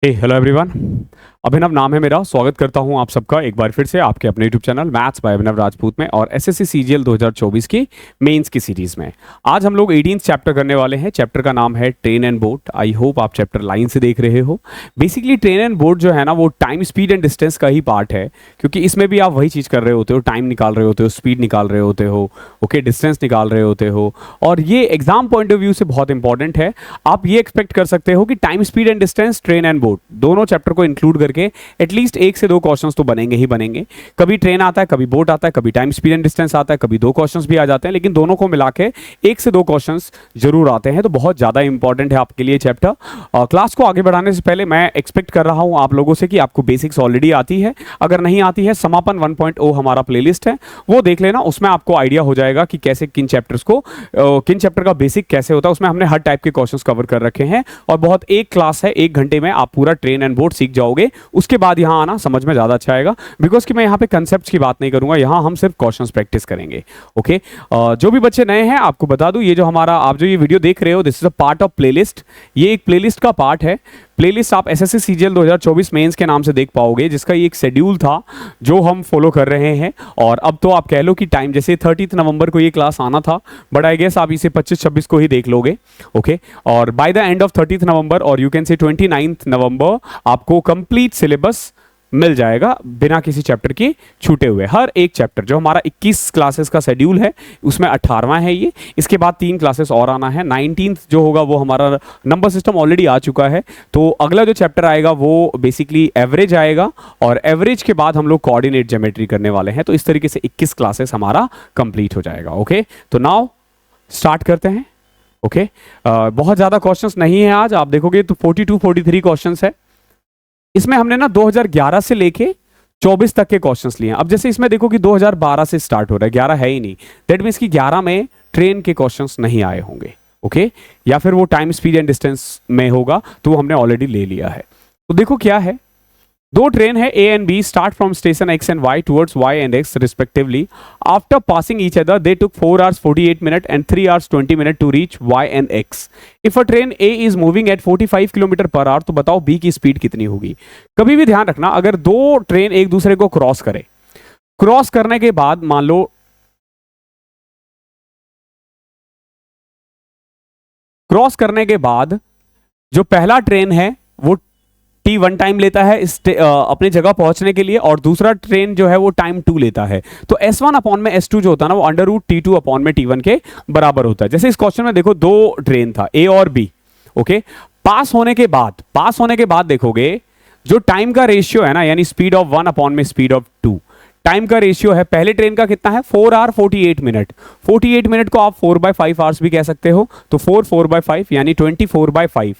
Hello everyone. अभिनव नाम है मेरा। स्वागत करता हूं आप सबका एक बार फिर से आपके अपने यूट्यूब चैनल मैथ्स बाय अभिनव राजपूत में और एसएससी सीजीएल 2024 की मेंस की सीरीज में। आज हम लोग 18th चैप्टर करने वाले हैं। चैप्टर का नाम है train and boat. I hope आप चैप्टर लाइन से देख रहे हो। बेसिकली ट्रेन एंड बोट जो है ना वो टाइम स्पीड एंड डिस्टेंस का ही पार्ट है, क्योंकि इसमें भी आप वही चीज़ कर रहे होते हो, टाइम निकाल रहे होते हो, स्पीड निकाल रहे होते हो, ओके, डिस्टेंस निकाल रहे होते हो। और ये एग्जाम पॉइंट ऑफ व्यू से बहुत इंपॉर्टेंट है। आप ये एक्सपेक्ट कर सकते हो कि time speed and distance, train and boat दोनों चैप्टर को इंक्लूड करके एटलीस्ट एक से दो क्वेश्चंस तो बनेंगे ही बनेंगे। कभी ट्रेन आता है, कभी बोट आता है, कभी टाइम स्पीड एंड डिस्टेंस आता है, कभी दो क्वेश्चंस भी आ जाते हैं, लेकिन दोनों को मिला के एक से दो क्वेश्चंस जरूर आते हैं। तो बहुत ज्यादा इंपॉर्टेंट है आपके लिए चैप्टर। क्लास को आगे बढ़ाने से पहले मैं एक्सपेक्ट कर रहा हूं आप लोगों से कि आपको बेसिक्स ऑलरेडी आती है। अगर नहीं आती है, समापन 1.0 हमारा प्लेलिस्ट है, वो देख लेना। उसमें आपको आइडिया हो जाएगा कि कैसे किन चैप्टर्स को किन चैप्टर का बेसिक कैसे होता है। उसमें हमने हर टाइप के क्वेश्चंस कवर कर रखे हैं और बहुत एक क्लास है, 1 घंटे में आप पूरा ट्रेन एंड बोट सीख जाओगे। उसके बाद यहाँ आना समझ में ज्यादा अच्छा आएगा, बिकॉज कि मैं यहाँ पे कंसेप्ट्स की बात नहीं करूंगा, यहाँ हम सिर्फ क्वेश्चंस प्रैक्टिस करेंगे। ओके, जो भी बच्चे नए हैं आपको बता दूं, ये जो हमारा आप जो ये वीडियो देख रहे हो, this is a part of playlist. ये एक प्लेलिस्ट का पार्ट है। प्लेलिस्ट आप एसएससी सीजीएल 2024 मेंस के नाम से देख पाओगे, जिसका ये एक शेड्यूल था जो हम फॉलो कर रहे हैं। और अब तो आप कह लो कि टाइम जैसे 30 नवंबर को ये क्लास आना था, बट आई गेस आप इसे 25-26 को ही देख लोगे। ओके, और बाय द एंड ऑफ 30 नवंबर और यू कैन से 29 नवंबर आपको कंप्लीट सिलेबस मिल जाएगा बिना किसी चैप्टर के छूटे हुए। हर एक चैप्टर जो हमारा 21 क्लासेस का शेड्यूल है उसमें 18वां है ये। इसके बाद 3 क्लासेस और आना है। 19th जो होगा वो हमारा नंबर सिस्टम ऑलरेडी आ चुका है, तो अगला जो चैप्टर आएगा वो बेसिकली एवरेज आएगा और एवरेज के बाद हम लोग कोऑर्डिनेट ज्योमेट्री करने वाले हैं। तो इस तरीके से 21 क्लासेस हमारा कंप्लीट हो जाएगा। ओके, तो नाउ स्टार्ट करते हैं। ओके, बहुत ज़्यादा क्वेश्चंस नहीं है आज। आप देखोगे तो 42-43 क्वेश्चंस है। इसमें हमने ना 2011 से लेके 24 तक के क्वेश्चंस लिए हैं। अब जैसे इसमें देखो कि 2012 से स्टार्ट हो रहा है, 11 है ही नहीं। दैट मीन्स कि 11 में ट्रेन के क्वेश्चंस नहीं आए होंगे। ओके, या फिर वो टाइम स्पीड एंड डिस्टेंस में होगा, तो वो हमने ऑलरेडी ले लिया है। तो देखो क्या है, दो ट्रेन है A and B, start from station X and Y towards Y and X respectively. After passing each other they took 4 hours 48 minutes and 3 hours 20 minutes to reach y and x. If a train A is moving at 45 kilometre per our, तो बताओ B की speed कितनी होगी। कभी भी ध्यान रखना, अगर दो ट्रेन एक दूसरे को क्रॉस करे, क्रॉस करने के बाद मान लो क्रॉस करने के बाद जो पहला ट्रेन है वो T1 टाइम लेता है अपनी जगह पहुंचने के लिए, और दूसरा ट्रेन जो है वो टाइम 2 लेता है। तो S1 अपॉन में S2 जो होता है ना वो अंडर रूट T2 अपॉन में T1 के बराबर होता है। जैसे इस क्वेश्चन में देखो दो ट्रेन था A और B। ओके, पास होने के बाद देखोगे जो टाइम का रेशियो है ना, यानी स्पीड ऑफ 1 अपॉन में स्पीड ऑफ 2, टाइम का रेशियो है पहले ट्रेन का कितना है 4 hour 48 minute। 48 मिनट को आप 4/5 आवर्स भी कह सकते हो, तो 4/5 यानी 24/5।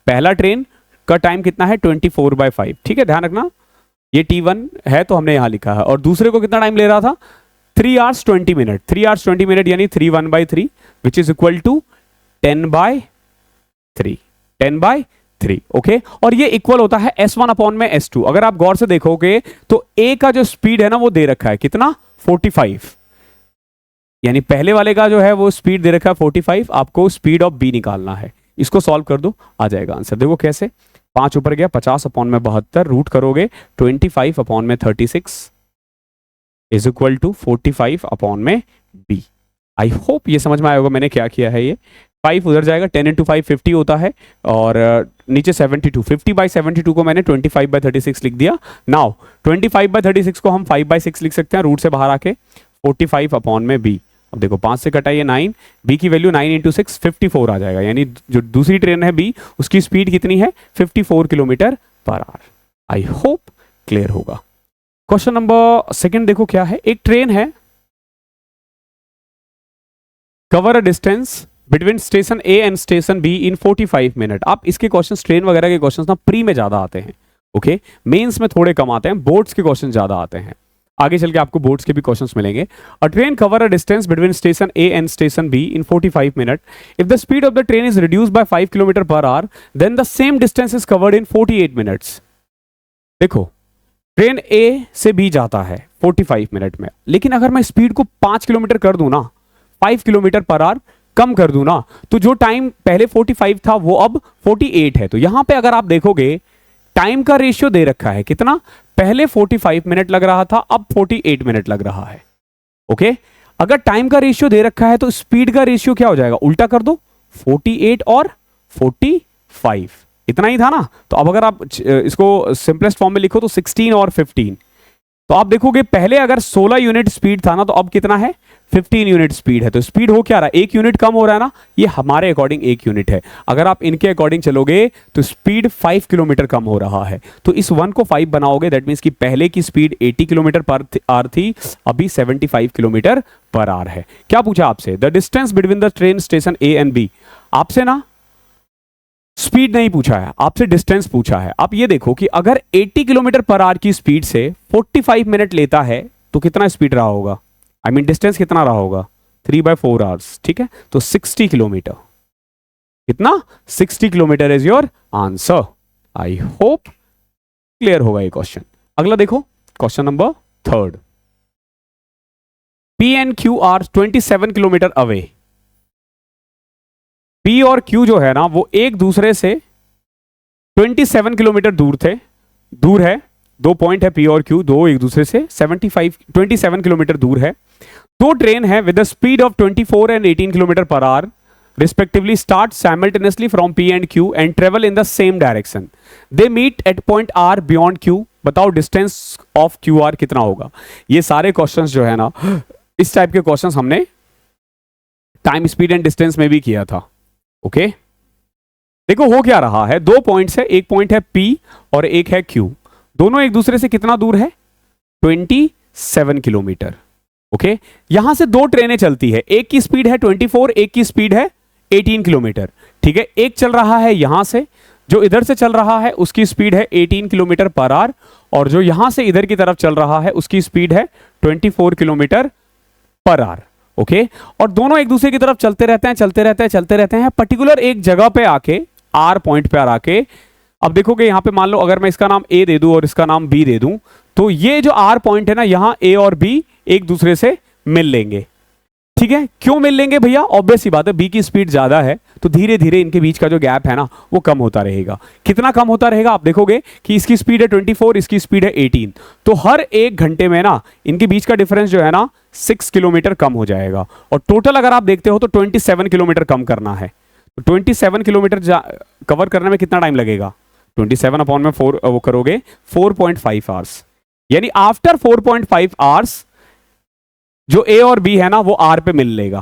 पहला ट्रेन का टाइम कितना है 24/5। ठीक है, ध्यान रखना ये T1 है तो हमने यहां लिखा है। और दूसरे को कितना टाइम ले रहा था 3 hours 20 minutes। 3 hours 20 minutes यानी 3/1/3 which is equal to 10/3। 10/3। Okay, और ये इक्वल होता है S1 अपॉन में S2। अगर आप गौर से देखोगे तो A का जो स्पीड है ना वो दे रखा है कितना 45, यानी पहले वाले का जो है वो स्पीड दे रखा है 45। आपको स्पीड ऑफ B निकालना है। इसको सॉल्व कर दो, आ जाएगा आंसर। देखो कैसे, 5 ऊपर गया, 50 अपॉन में 72, रूट करोगे 25 अपॉन में 36 इज इक्वल टू 45 अपॉन में B। आई होप ये समझ में आया होगा मैंने क्या किया है। ये 5 उधर जाएगा, 10 × 5 50 होता है, और नीचे 72, 50/72 को मैंने 25/36 लिख दिया। नाउ 25/36 को हम 5/6 लिख सकते हैं, रूट से बाहर आके 45 अपॉन में B। अब देखो 5 से कटा ये 9, B की वैल्यू 9 × 6 54 आ जाएगा, यानी जो दूसरी ट्रेन है B उसकी स्पीड कितनी है 54 kilometre per our. I hope clear होगा। क्वेश्चन नंबर 2 देखो क्या है, एक ट्रेन है, cover a distance between station A and station B in 45 minute. आप इसके क्वेश्चन, ट्रेन वगैरह के क्वेश्चन ना प्री में ज्यादा आते हैं। ओके, मेंस में थोड़े कम आते हैं, बोर्ड्स के क्वेश्चन ज्यादा आते हैं। आगे चल के आपको बोर्ड्स के भी क्वेश्चंस मिलेंगे। A train cover a distance between station A and station B in 45 minute. If the speed of the train is reduced by 5 kilometre per hour, then the same distance is covered in 48 minutes. देखो train A से B जाता है 45 minute में, लेकिन अगर मैं speed को 5 kilometre कर दूं ना, 5 किलोमीटर पर आवर कम कर दूं ना, तो जो टाइम पहले 45 था वो अब 48 है। तो यहां पे अगर आप देखोगे टाइम का रेशियो दे रखा है कितना, पहले 45 मिनट लग रहा था, अब 48 मिनट लग रहा है। ओके, अगर टाइम का रेशियो दे रखा है तो स्पीड का रेशियो क्या हो जाएगा, उल्टा कर दो, 48 और 45, इतना ही था ना। तो अब अगर आप इसको सिंपलेस्ट फॉर्म में लिखो तो 16 और 15, तो आप देखोगे पहले अगर 16 यूनिट स्पीड था ना, तो अब कितना है, 15 यूनिट स्पीड है। तो स्पीड हो क्या रहा है, 1 यूनिट कम हो रहा है ना, ये हमारे अकॉर्डिंग 1 यूनिट है। अगर आप इनके अकॉर्डिंग चलोगे तो स्पीड 5 किलोमीटर कम हो रहा है। तो इस 1 को 5 बनाओगे, दैट मीन्स कि पहले की स्पीड 80 किलोमीटर पर आवर थी, अभी 75 किलोमीटर पर आवर है। क्या पूछा आपसे, the distance between the train station A and B. आपसे ना स्पीड नहीं पूछा है, आपसे डिस्टेंस पूछा है। आप ये देखो कि अगर 80 किलोमीटर पर आवर की स्पीड से 45 मिनट लेता है तो कितना स्पीड रहा होगा, आई मीन डिस्टेंस कितना रहा होगा, 3/4 आवर्स, ठीक है। तो 60 किलोमीटर, कितना, 60 kilometre is your answer. I hope clear होगा ये क्वेश्चन। अगला देखो, question number 3, P and Q R 27 kilometre away. P और Q जो है ना वो एक दूसरे से 27 किलोमीटर दूर है। 2 पॉइंट है P और Q, दो एक दूसरे से 27 किलोमीटर दूर है। 2 ट्रेन है with the speed of 24 and 18 kilometre per hour respectively start simultaneously from P and Q and travel in the same direction. They meet at point R beyond Q। बताओ distance of QR कितना होगा। ये सारे questions जो है ना, इस type के क्वेश्चंस हमने टाइम, स्पीड एंड डिस्टेंस में भी किया था। ओके, देखो हो क्या रहा है, 2 पॉइंट्स है, एक पॉइंट है P और एक है Q। दोनों एक दूसरे से कितना दूर है, 27 किलोमीटर। ओके, यहां से 2 ट्रेनें चलती है, एक की स्पीड है 24, एक की स्पीड है 18 किलोमीटर। ठीक है, एक चल रहा है यहां से, जो इधर से चल रहा है उसकी स्पीड है 18 किलोमीटर पर आवर, और जो यहां से इधर की तरफ चल रहा है उसकी स्पीड है 24 किलोमीटर पर आवर। ओके, और दोनों एक दूसरे की तरफ चलते रहते हैं पर्टिकुलर एक जगह पे आके, आर पॉइंट पे आके। अब देखोगे यहां पे मान लो अगर मैं इसका नाम ए दे दूं और इसका नाम बी दे दूं, तो ये जो आर पॉइंट है ना, यहां ए और बी एक दूसरे से मिल लेंगे। ठीक है, क्यों मिल लेंगे भैया, ऑब्वियस सी बात है, बी की स्पीड ज्यादा है तो धीरे धीरे इनके बीच का जो गैप है ना वो कम होता रहेगा। कितना कम होता रहेगा, आप देखोगे कि इसकी स्पीड है 24, इसकी स्पीड है 18, तो हर 1 घंटे में ना इनके बीच का डिफरेंस जो है ना 6 किलोमीटर कम हो जाएगा। और टोटल अगर आप देखते हो तो 27 किलोमीटर कम करना है। तो 27 किलोमीटर कवर करने में कितना टाइम लगेगा, 27 अपॉन में 4 वो करोगे 4.5 आवर्स, यानी आफ्टर 4.5 आवर्स जो ए और बी है ना वो आर पे मिल लेगा।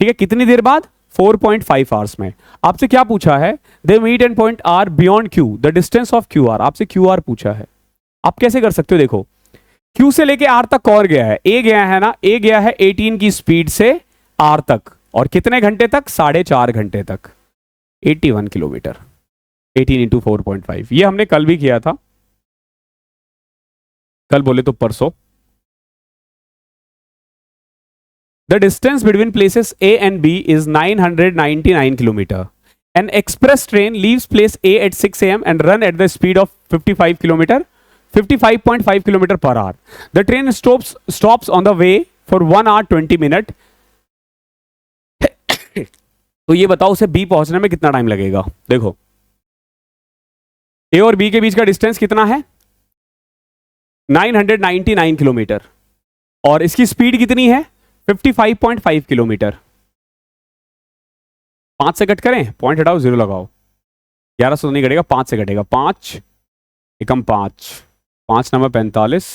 ठीक है, कितनी देर बाद, 4.5 आवर्स में। आपसे क्या पूछा है, they meet and point R beyond Q, the distance of Q R. आपसे क्यू आर पूछा है, आप कैसे कर सकते हो, देखो क्यू से लेके आर तक कौन गया है, ए गया है ना, ए गया है 18 की स्पीड से आर तक, और कितने घंटे तक, 4.5 घंटे तक, 81 किलोमीटर। 18 इंटू 4.5, ये हमने कल भी किया था, कल बोले तो परसों। The distance between places A and B is 999 km. An express train leaves place A at 6 a.m. and run at the speed of 55 km, 55.5 km per hour. The train stops on the way for 1 hour 20 minutes. तो ये बताओ उसे B पहुंचने में कितना time लगेगा। देखो A और B के बीच का डिस्टेंस कितना है, 999 किलोमीटर, और इसकी स्पीड कितनी है, 55.5 किलोमीटर। 5 से कट करें, पॉइंट हटाओ, 0 लगाओ, 11 से तो नहीं कटेगा, 5 से कटेगा, 5 एकम 5, 5 नंबर 45,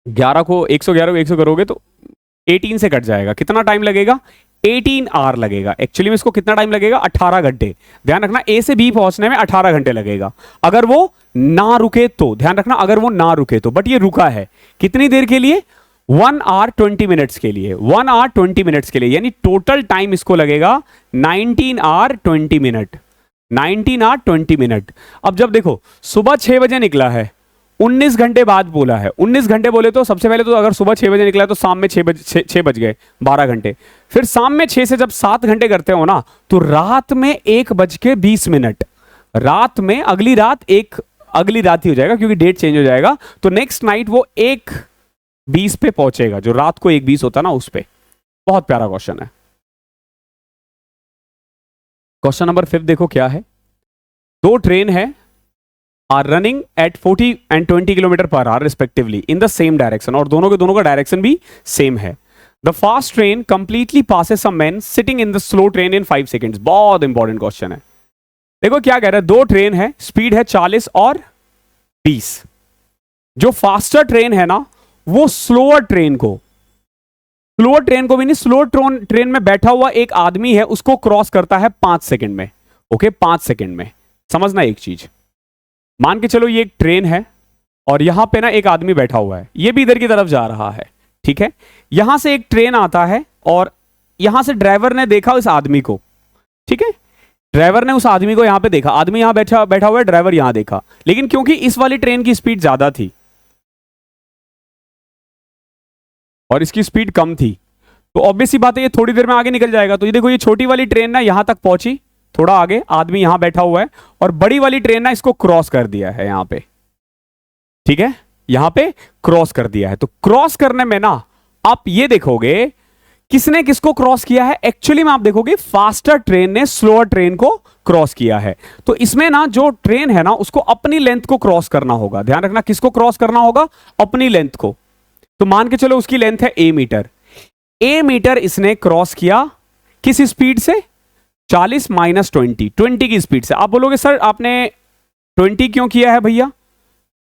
11 को 111 को 100 करोगे तो 18 से कट जाएगा, कितना टाइम लगेगा, 18 आवर लगेगा। एक्चुअली में इसको कितना टाइम लगेगा, 18 घंटे। ध्यान रखना, ए से बी पहुंचने में 18 घंटे लगेगा, अगर वो ना रुके तो। ध्यान रखना, अगर वो ना रुके तो, बट ये रुका है कितनी देर के लिए, 1 hour 20 minutes के लिए, 1 hour 20 minutes के लिए, यानी टोटल टाइम इसको लगेगा 19 hour 20 minute, 19 hour 20 minute। अब जब देखो सुबह 6 बजे निकला है, 19 घंटे बाद बोला है, 19 घंटे बोले तो सबसे पहले तो अगर सुबह 6 बजे निकला है तो शाम में 6 बज गए, 12 घंटे। फिर शाम में 6 से जब 7 घंटे करते हो ना, तो रात में 1:20, रात में अगली रात ही हो जाएगा क्योंकि डेट चेंज हो जाएगा। तो नेक्स्ट नाइट वो 1:20 पे पहुंचेगा, जो रात को 1:20 होता ना उस पे। बहुत प्यारा क्वेश्चन है। क्वेश्चन नंबर 5 देखो क्या है। दो ट्रेन है are running at 40 and 20 kilometre per hour respectively in the same direction, और दोनों के दोनों का डायरेक्शन भी सेम है। The fast train completely passes some man sitting in the slow train in 5 seconds. बहुत इंपॉर्टेंट क्वेश्चन है। देखो क्या कह रहा है, दो ट्रेन है, स्पीड है 40 और 20। जो फास्टर ट्रेन है ना, वो स्लोअर ट्रेन को भी नहीं, स्लोअर ट्रेन में बैठा हुआ एक आदमी है, उसको क्रॉस करता है 5 सेकंड में। ओके, 5 सेकंड में। समझना एक चीज, मान के चलो ये एक ट्रेन है और यहां पे ना एक आदमी बैठा हुआ है, ये भी इधर की तरफ जा रहा है, ठीक है। यहां से एक ट्रेन आता है और यहां से ड्राइवर ने देखा उस आदमी को, ठीक है। ड्राइवर ने उस आदमी को यहां पे देखा, आदमी यहां बैठा हुआ है, ड्राइवर यहां देखा, लेकिन क्योंकि इस वाली ट्रेन की स्पीड ज्यादा थी और इसकी स्पीड कम थी, तो ऑब्वियस सी बात है ये थोड़ी देर में आगे निकल जाएगा। तो ये देखो, ये छोटी वाली ट्रेन ना यहां तक पहुंची, थोड़ा आगे, आदमी यहां बैठा हुआ है, और बड़ी वाली ट्रेन ना इसको क्रॉस कर दिया है यहां पे, ठीक है, यहां पे क्रॉस कर दिया है। तो क्रॉस करने में ना आप ये देखोगे किसने किसको क्रॉस किया है, एक्चुअली में आप देखोगे फास्टर ट्रेन ने स्लोअर ट्रेन को क्रॉस किया है। तो इसमें ना जो ट्रेन है ना उसको अपनी लेंथ को क्रॉस करना होगा। ध्यान रखना, किसको क्रॉस करना होगा, अपनी लेंथ को। तो मान के चलो उसकी लेंथ है ए मीटर, ए मीटर इसने क्रॉस किया किस स्पीड से, 40 माइनस 20 की स्पीड से। आप बोलोगे सर आपने 20 क्यों किया है भैया,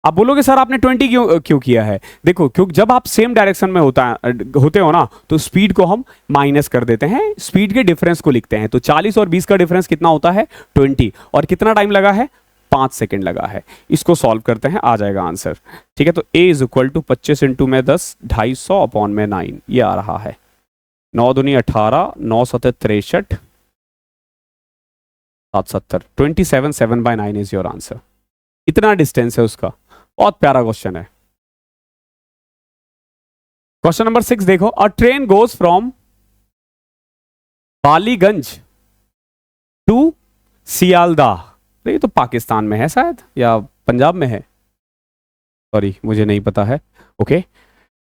आप बोलोगे सर आपने 20 क्यों किया है। देखो, क्योंकि जब आप सेम डायरेक्शन में होते हो ना, तो स्पीड को हम माइनस कर देते हैं, स्पीड के डिफरेंस को लिखते हैं। तो 40 और 20 का डिफरेंस कितना होता है, 20, और कितना टाइम लगा है, 5 सेकेंड लगा है। इसको सॉल्व करते हैं, आ जाएगा आंसर, ठीक है। तो a is equal to 25 into में 10, 250 अपॉन में 9, ये आ रहा है। 9 दूनी 18, 9 सतह 63, 770, 27, 7/9 इज योर आंसर। इतना डिस्टेंस है उसका। बहुत प्यारा क्वेश्चन है। क्वेश्चन नंबर 6 देखो, a train goes from Ballygunge to Sealdah. ये तो पाकिस्तान में है शायद, या पंजाब में है, सॉरी मुझे नहीं पता है। ओके,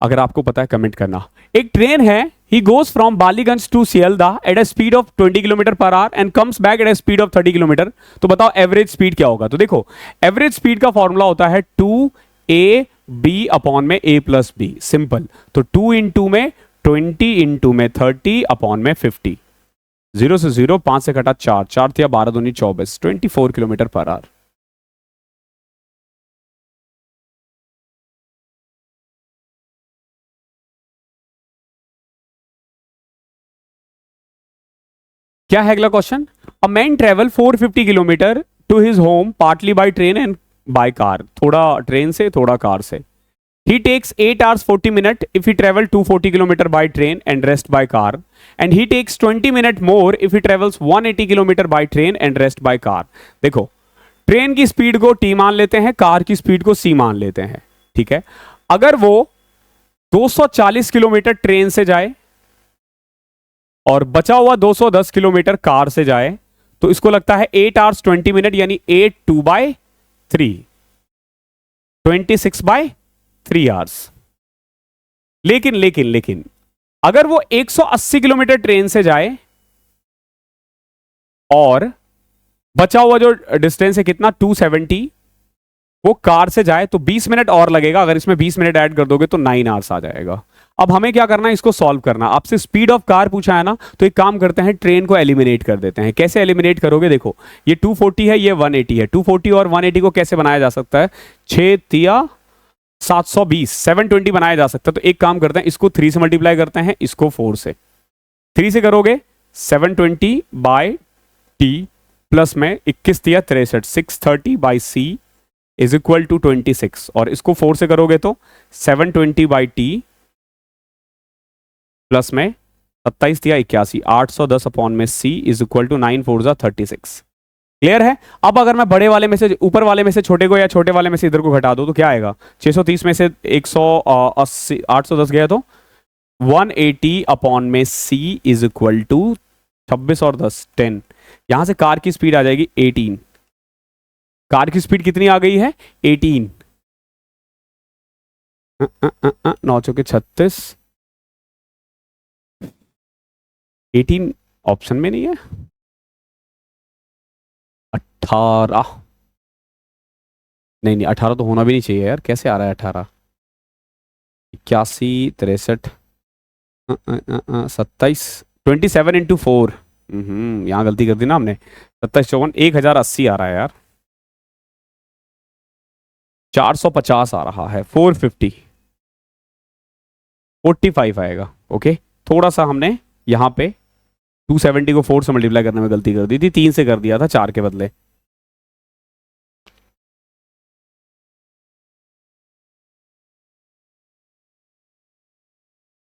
अगर आपको पता है कमेंट करना। एक ट्रेन है, he goes from Ballygunge to Sealdah at a speed of 20 kilometre per hour and comes back at a speed of 30 kilometre. तो बताओ एवरेज स्पीड क्या होगा। तो देखो, एवरेज स्पीड का फॉर्मूला होता है 2a b अपॉन में a प्लस b, सिंपल। तो 2 इंटू में 20 इंटू में 30 अपॉन में 50, 0 से 0, 5 से कटा 4, 4 थिया 12 दूनी 24, 24 किलोमीटर पर आवर। क्या है अगला question, a man travel 450 kilometre to his home partly by train and by car. थोड़ा ट्रेन से, थोड़ा कार से। He takes 8 hours 40 minutes if he travel 240 km by train and rest by car, and he takes 20 minutes more if he travels 180 km by train and rest by car। देखो, train की speed को t मान लेते हैं, car की speed को c मान लेते हैं, ठीक है। अगर वो 240 किलोमीटर ट्रेन से जाए और बचा हुआ 210 किलोमीटर कार से जाए, तो इसको लगता है 8 hours 20 minutes, यानी 8 2/3, 26/3 आवर्स। लेकिन लेकिन लेकिन अगर वो 180 किलोमीटर ट्रेन से जाए और बचा हुआ जो डिस्टेंस है कितना, 270, वो कार से जाए, तो 20 मिनट और लगेगा। अगर इसमें 20 मिनट ऐड कर दोगे तो 9 आवर्स आ जाएगा। अब हमें क्या करना है, इसको सॉल्व करना। आपसे स्पीड ऑफ कार पूछा है ना, तो एक काम करते हैं, ट्रेन को एलिमिनेट कर देते हैं। कैसे एलिमिनेट करोगे, देखो ये 240 है, ये 180 है। 240 और 180 को कैसे बनाया जा सकता है, 6 तिया 720, 720 बनाया जा सकता है। तो एक काम करते हैं, इसको 3 से मल्टीप्लाई करते हैं, इसको 4 से। 3 से करोगे 720 बाय टी प्लस में 21 तिया 63, 630 by C is equal to 26, और इसको 4 से करोगे तो 720 बाई टी प्लस में 27 तिया 81, 810 अपॉन में सी इज इक्वल टू 9 4 जा 36। क्लियर है। अब अगर मैं बड़े वाले में से ऊपर वाले में से छोटे को, या छोटे वाले में से इधर को घटा दो, तो क्या आएगा, 630 में से 180 810 गया तो 180 अपॉन में सी इज इक्वल टू 26 और 10 10। यहां से कार की स्पीड आ जाएगी 18। कार की स्पीड कितनी आ गई है, 18। 9 चौके 36, 18 ऑप्शन में नहीं है। 18, नहीं नहीं 18 तो होना भी नहीं चाहिए यार, कैसे आ रहा है 18? 81, 63, 27, 27 × 4, यहाँ गलती कर दी ना हमने। 27 54 1080 आ रहा है यार, 450 आ रहा है, 450, 45 आएगा। ओके, थोड़ा सा हमने यहाँ पे 270 को 4 से मल्टीप्लाई करने में गलती कर दी थी, 3 से कर दिया था 4 के बदले।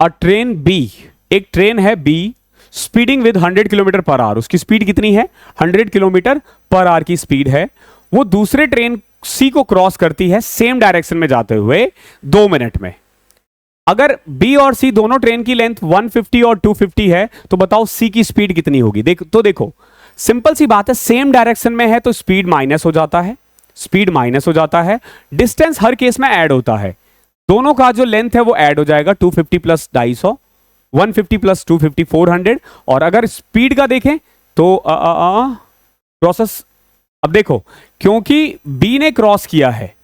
अ ट्रेन बी, एक ट्रेन है B, speeding with 100 kilometre per hour, उसकी स्पीड कितनी है? 100 किलोमीटर पर आवर की स्पीड है। वो दूसरे ट्रेन सी को क्रॉस करती है सेम डायरेक्शन में जाते हुए 2 मिनट में। अगर बी और सी दोनों ट्रेन की लेंथ 150 और 250 है तो बताओ सी की स्पीड कितनी होगी? देखो सिंपल सी बात है, सेम डायरेक्शन में है तो स्पीड माइनस हो जाता है, स्पीड माइनस हो जाता है, डिस्टेंस हर केस में ऐड होता है, दोनों का जो लेंथ है वो ऐड हो जाएगा, 250 प्लस 250, 150 प्लस 250 400। और अगर स्पीड का देखें तो प्रोसेस, अब देखो क्योंकि बी ने क्रॉस किया है,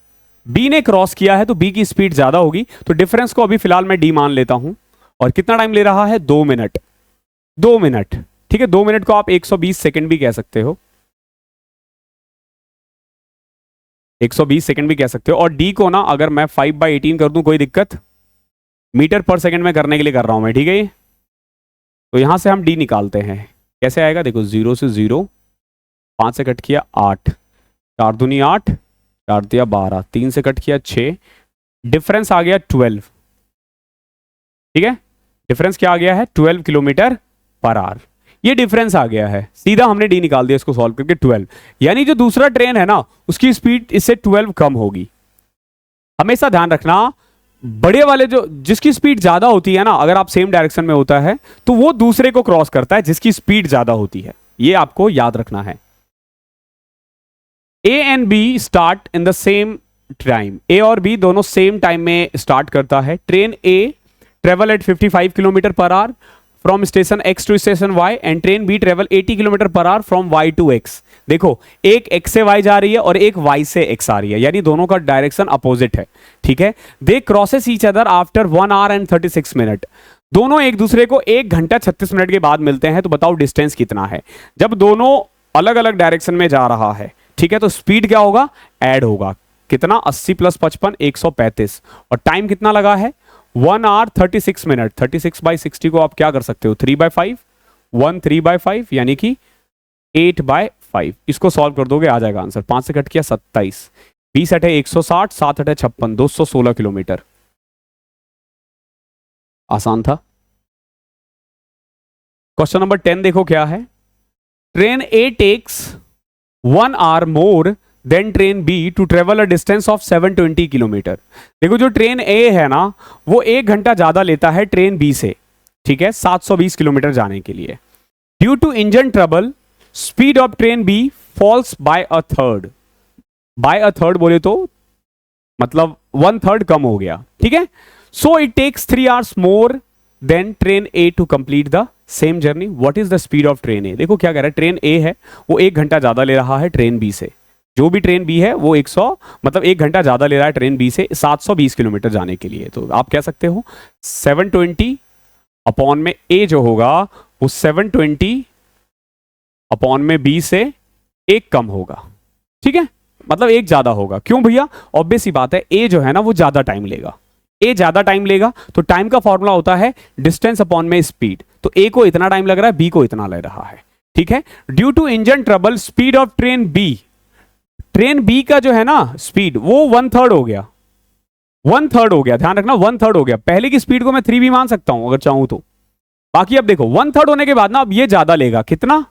बी ने क्रॉस किया है तो बी की स्पीड ज्यादा होगी, तो डिफरेंस को अभी फिलहाल मैं डी मान लेता हूं। और कितना टाइम ले रहा है? 2 मिनट, 2 मिनट, ठीक है। 2 मिनट को आप 120 सेकंड भी कह सकते हो, 120 सेकंड भी कह सकते हो। और डी को ना अगर मैं 5/18 कर दूं, कोई दिक्कत? मीटर पर सेकंड में करने के लिए कर रहा हूं मैं, ठीक है ये। तो यहां से हम डी निकालते हैं, कैसे आएगा? देखो 0 से 0, 5 से कट किया 8, 4 दूनी 8, 4 दिया 12, 3 से कट किया 6, डिफरेंस आ गया 12, ठीक है। डिफरेंस क्या आ गया है? 12 किलोमीटर पर आवर, ये डिफरेंस आ गया है। सीधा हमने डी निकाल दिया इसको सॉल्व करके, 12, यानी जो दूसरा ट्रेन है ना उसकी स्पीड इससे 12 कम होगी। हमेशा ध्यान रखना, बड़े वाले जो जिसकी स्पीड ज्यादा होती है ना, अगर आप सेम डायरेक्शन में होता है तो वो दूसरे को क्रॉस करता है जिसकी स्पीड ज्यादा होती है, ये आपको याद रखना है। A and B start in the same time, A और बी दोनों सेम टाइम में स्टार्ट करता है। Train A travel at 55 kilometre per hour from station X to station Y, and train B travel 80 kilometre per hour from Y to X. देखो एक x से Y जा रही है और एक वाई से एक्स आ रही है, यानी दोनों का डायरेक्शन अपोजिट है, ठीक है। They crosses each other after 1 hour and 36 minutes, दोनों एक दूसरे को 1 घंटा 36 मिनट के बाद मिलते हैं। तो बताओ डिस्टेंस कितना है? जब दोनों अलग अलग डायरेक्शन में जा रहा है, ठीक है, तो स्पीड क्या होगा? ऐड होगा। कितना? 80 प्लस 55 135। और टाइम कितना लगा है? 1 hour 36 मिनट। 36/60 को आप क्या कर सकते हो? 3/5, 1 3/5 यानी कि 8/5। इसको सॉल्व कर दोगे आ जाएगा आंसर। 5 से कट किया 27, 20 अठे 160, 7 अठे 56, 216 किलोमीटर। आसान था। क्वेश्चन नंबर 10 देखो क्या है। Train A takes 1 hour more than train B to travel a distance of 720 kilometre. देखो जो ट्रेन ए है ना वो 1 घंटा ज्यादा लेता है ट्रेन बी से, ठीक है, 720 किलोमीटर जाने के लिए। Due to engine trouble speed of train B falls by a third. By a third बोले तो मतलब 1/3 कम हो गया, ठीक है। So it takes 3 hours more than train A to complete the same journey. What is the speed of train A? देखो क्या कह रहा है, ट्रेन ए है वो 1 घंटा ज्यादा ले रहा है ट्रेन बी से। जो भी ट्रेन बी है वो 100 मतलब 1 घंटा ज्यादा ले रहा है ट्रेन बी से 720 किलोमीटर जाने के लिए। तो आप कह सकते हो 720 अपॉन में ए जो होगा वो 720 अपॉन में बी से 1 कम होगा, ठीक है, मतलब 1 ज्यादा होगा। क्यों भैया? ऑब्वियस सी बात है, ए जो है ना वो ज्यादा टाइम लेगा, ए ज्यादा टाइम लेगा। तो टाइम का फॉर्मूला होता है डिस्टेंस अपॉन में स्पीड। तो ए को इतना टाइम लग रहा है, बी को इतना लग रहा है, ठीक है। Due to engine trouble speed of train B, train B का जो है ना स्पीड वो 1/3 हो गया, 1/3 हो गया। ध्यान रखना 1/3 हो गया। पहले की स्पीड को मैं 3 भी मान सकता हूं अगर चाहूं तो। बाकी अब देखो 1/3 होने के बाद ना अब ये ज्यादा लेगा, कितना?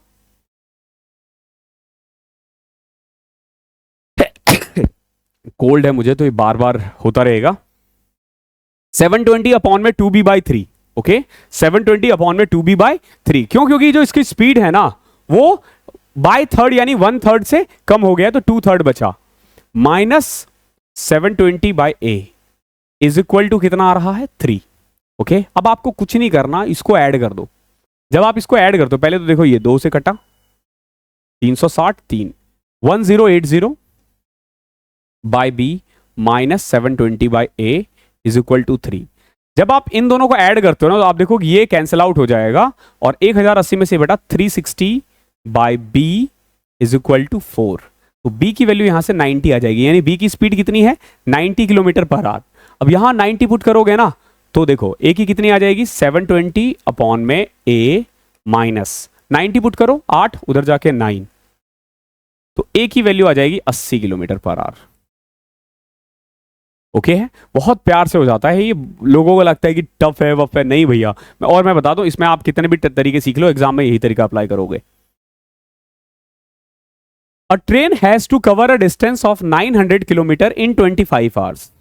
कोल्ड है मुझे तो ये बार बार होता रहेगा। 720 अपॉन में 2b/3, ओके, 720 अपॉन में 2b/3। क्यों? क्योंकि जो इसकी स्पीड है ना वो बाय थर्ड यानी 1/3 से कम हो गया, तो 2/3 बचा। Minus 720/a is equal to कितना आ रहा है? 3, ओके। अब आपको कुछ नहीं करना, इसको ऐड कर दो। जब आप इसको ऐड कर दो, पहले तो देखो ये 2 से कटा 360, 3 1080 by B minus 720 by A is equal to 3। जब आप इन दोनों को ऐड करते हो ना तो आप देखो कि ये कैंसिल आउट हो जाएगा और 1080 में से बेटा 360 by B is equal to 4। तो बी की वैल्यू यहां से 90 आ जाएगी, यानी बी की स्पीड कितनी है 90 किलोमीटर पर आवर। अब यहां 90 पुट करोगे ना तो देखो ए की कितनी आ जाएगी 720 अपॉन में ए माइनस 90 पुट करो 8 उधर जाके 9, तो ए की वैल्यू आ जाएगी 80 किलोमीटर पर आवर। ओके है, बहुत प्यार से हो जाता है ये। लोगों को लगता है कि टफ है वफ है, नहीं भैया। और मैं बता दूं इसमें आप कितने भी तरीके सीख लो, एग्जाम में यही तरीका अप्लाई करोगे। A train has to cover a distance of 900 kilometre in 25 hours.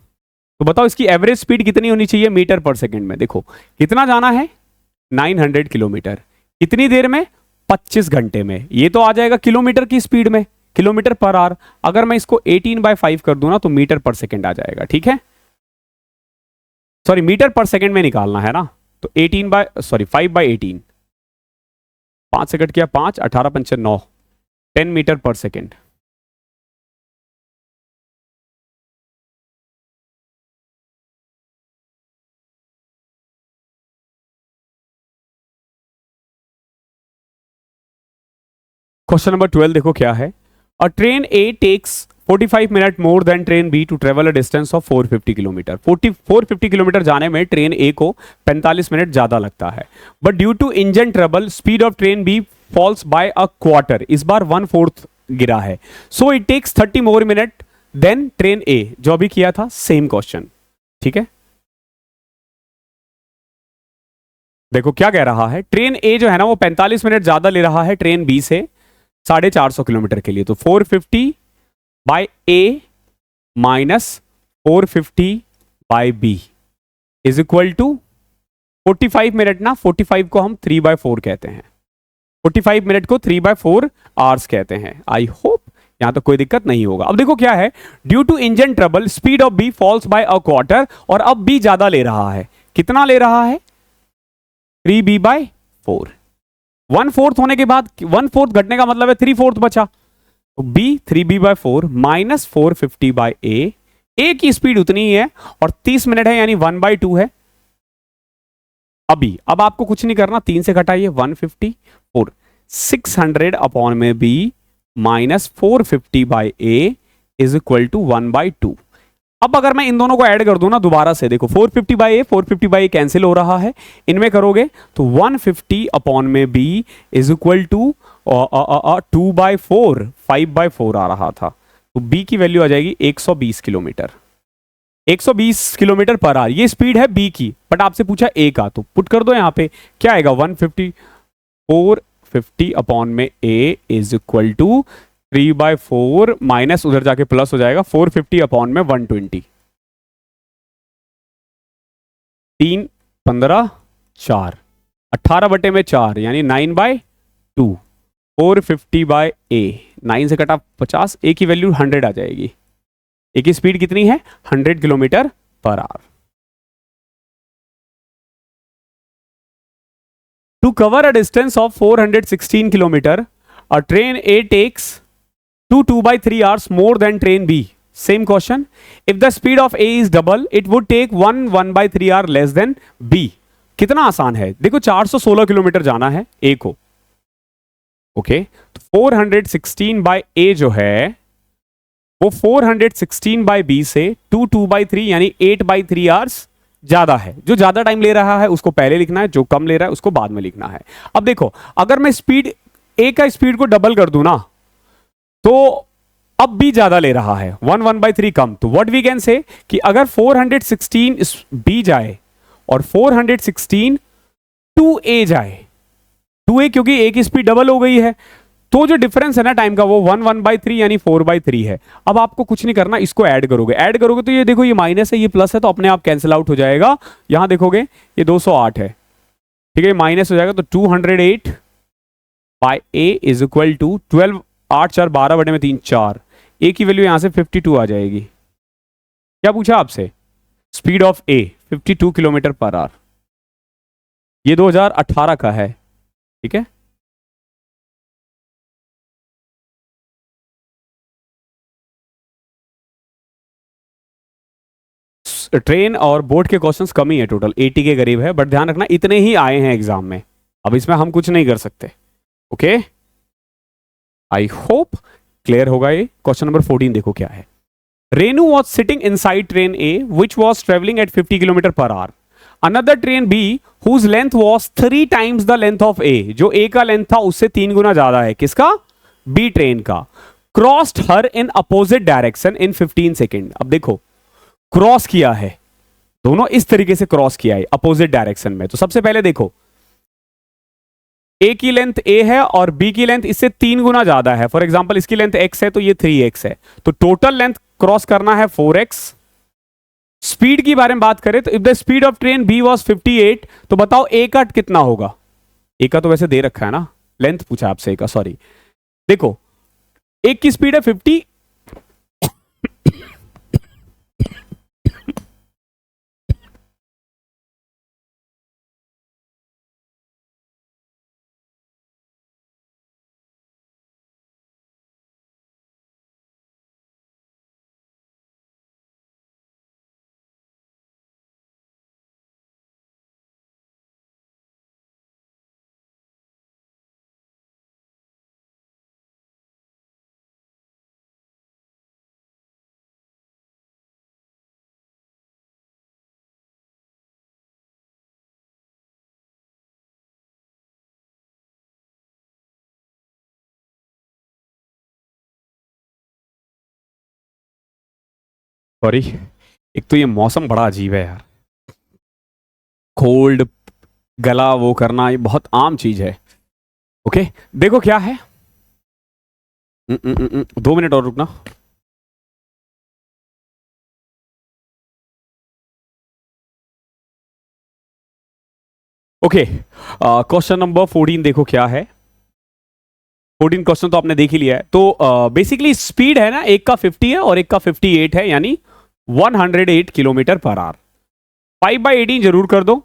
तो बताओ इसकी एवरेज स्पीड कितनी होनी चाहिए मीटर पर सेकंड में। देखो कितना जाना है 900 किलोमीटर, कितनी देर में 25 घंटे में। ये तो आ जाएगा किलोमीटर की स्पीड में, किलोमीटर पर आवर। अगर मैं इसको 18/5 कर दूं ना तो मीटर पर सेकंड आ जाएगा, ठीक है। सॉरी मीटर पर सेकंड में निकालना है ना, तो 5/18, 5 से कट किया 5, 18 पंचे 9, 10 मीटर पर सेकंड। क्वेश्चन नंबर 12 देखो क्या है। A train A takes 45 minute more than train B to travel a distance of 450 kilometre. 450 kilometre जाने में ट्रेन ए को 45 मिनट ज्यादा लगता है, but due to engine trouble speed of train B falls by a quarter. इस बार 1/4 गिरा है, so it takes 30 more minute than train A. जो अभी किया था सेम क्वेश्चन, ठीक है। देखो क्या कह रहा है, ट्रेन ए जो है ना वो 45 मिनट ज्यादा ले रहा है ट्रेन बी से 450 किलोमीटर के लिए। तो 450 by A minus 450 by B is equal to 45 minute ना, 45 को हम 3/4 कहते हैं, 45 मिनट को 3/4 आवर्स कहते हैं। आई होप यहां तो कोई दिक्कत नहीं होगा। अब देखो क्या है, due to engine trouble speed of B falls by a quarter. और अब बी ज्यादा ले रहा है, कितना ले रहा है 3b/4। 1/4 होने के बाद 1/4 घटने का मतलब है 3/4 बचा, तो b 3b/4 माइनस 450 बाय ए की स्पीड उतनी ही है और 30 मिनट है यानी 1/2 है। अभी अब आपको कुछ नहीं करना, 3 से घटाइए 154, 600 अपॉन में b minus 450 by A is equal to 1/2। अब अगर मैं इन दोनों को ऐड कर दूं ना दोबारा से, देखो 450 बाय ए कैंसिल हो रहा है, इनमें करोगे तो 150 अपॉन में b इज इक्वल टू 2/4, 5/4 आ रहा था। तो b की वैल्यू आ जाएगी 120 किलोमीटर, 120 किलोमीटर पर आवर। ये स्पीड है b की, बट आपसे पूछा a का, तो पुट कर दो यहां पे क्या आएगा 450 अपॉन में a is equal to 3/4 minus उधर जाके प्लस हो जाएगा 450 अपॉन में 120, 3 15 4, 18/4 यानी 9/2, 450 बाय ए, 9 से कटा 50, ए की वैल्यू 100 आ जाएगी। ए की स्पीड कितनी है 100 kilometre per hour. To cover a distance of 416 kilometre a train A takes 2/3 hours more than train B. Same question. If the speed of A is double, it would take 1/3 hour less than B. कितना आसान है, देखो 416 kilometre जाना है A को, okay. तो 416 bye A जो है वो 416 बाय B से 2/3 यानी 8/3 आवर्स ज्यादा है। जो ज्यादा टाइम ले रहा है उसको पहले लिखना है, जो कम ले रहा है उसको बाद में लिखना है। अब देखो अगर मैं स्पीड A का स्पीड को डबल कर दूं ना तो अब भी ज्यादा ले रहा है, 1/3 कम। तो व्हाट वी कैन से कि अगर 416 बी जाए और 416 2a जाए, 2a क्योंकि a की स्पीड डबल हो गई है, तो जो डिफरेंस है ना टाइम का वो 1/3 यानी 4/3 है। अब आपको कुछ नहीं करना, इसको ऐड करोगे तो ये देखो ये माइनस है ये प्लस है, तो अपने आप कैंसिल आउट हो जाएगा। यहां देखोगे ये 208 है, ठीक है, माइनस हो जाएगा तो 208 by a is equal to 12, 8 4 12/3 4। A की वैल्यू यहां से 52 आ जाएगी। क्या पूछा आपसे, speed of A 52 kilometre per our. ये 2018 का है, ठीक है। ट्रेन और बोट के क्वेश्चंस कम ही है, टोटल 80 के करीब है, बट ध्यान रखना इतने ही आए हैं एग्जाम में, अब इसमें हम कुछ नहीं कर सकते। ओके, आई होप क्लियर होगा ये। क्वेश्चन नंबर 14 देखो क्या है। Renu was sitting inside train A which was travelling at 50 kilometre per hour. Another train B whose length was 3 times the length of A, जो ए का length था उससे 3 गुना ज्यादा है, किसका? बी ट्रेन का। Crossed her in opposite direction in 15 second. अब देखो क्रॉस किया है, दोनों इस तरीके से क्रॉस किया है अपोजिट डायरेक्शन में। तो सबसे पहले देखो ए की लेंथ ए है और बी की लेंथ इससे 3 गुना ज्यादा है। फॉर एग्जांपल इसकी लेंथ x है तो ये 3x है, तो टोटल लेंथ क्रॉस करना है 4x। स्पीड की बारे में बात करें तो if the speed of train B was 58, तो बताओ ए का कितना होगा? ए का तो वैसे दे रखा है ना, लेंथ पूछा आपसे ए का, सॉरी। देखो एक की स्पीड है 50, सॉरी, एक तो ये मौसम बड़ा अजीब है यार, कोल्ड, गला वो करना ये बहुत आम चीज है। ओके देखो क्या है, 2 मिनट और रुकना। ओके क्वेश्चन नंबर 14 देखो क्या है। 14 क्वेश्चन तो आपने देख ही लिया है। तो बेसिकली स्पीड है ना, एक का 50 है और एक का 58 है, यानी 108 किलोमीटर पर आवर। 5/18 जरूर कर दो।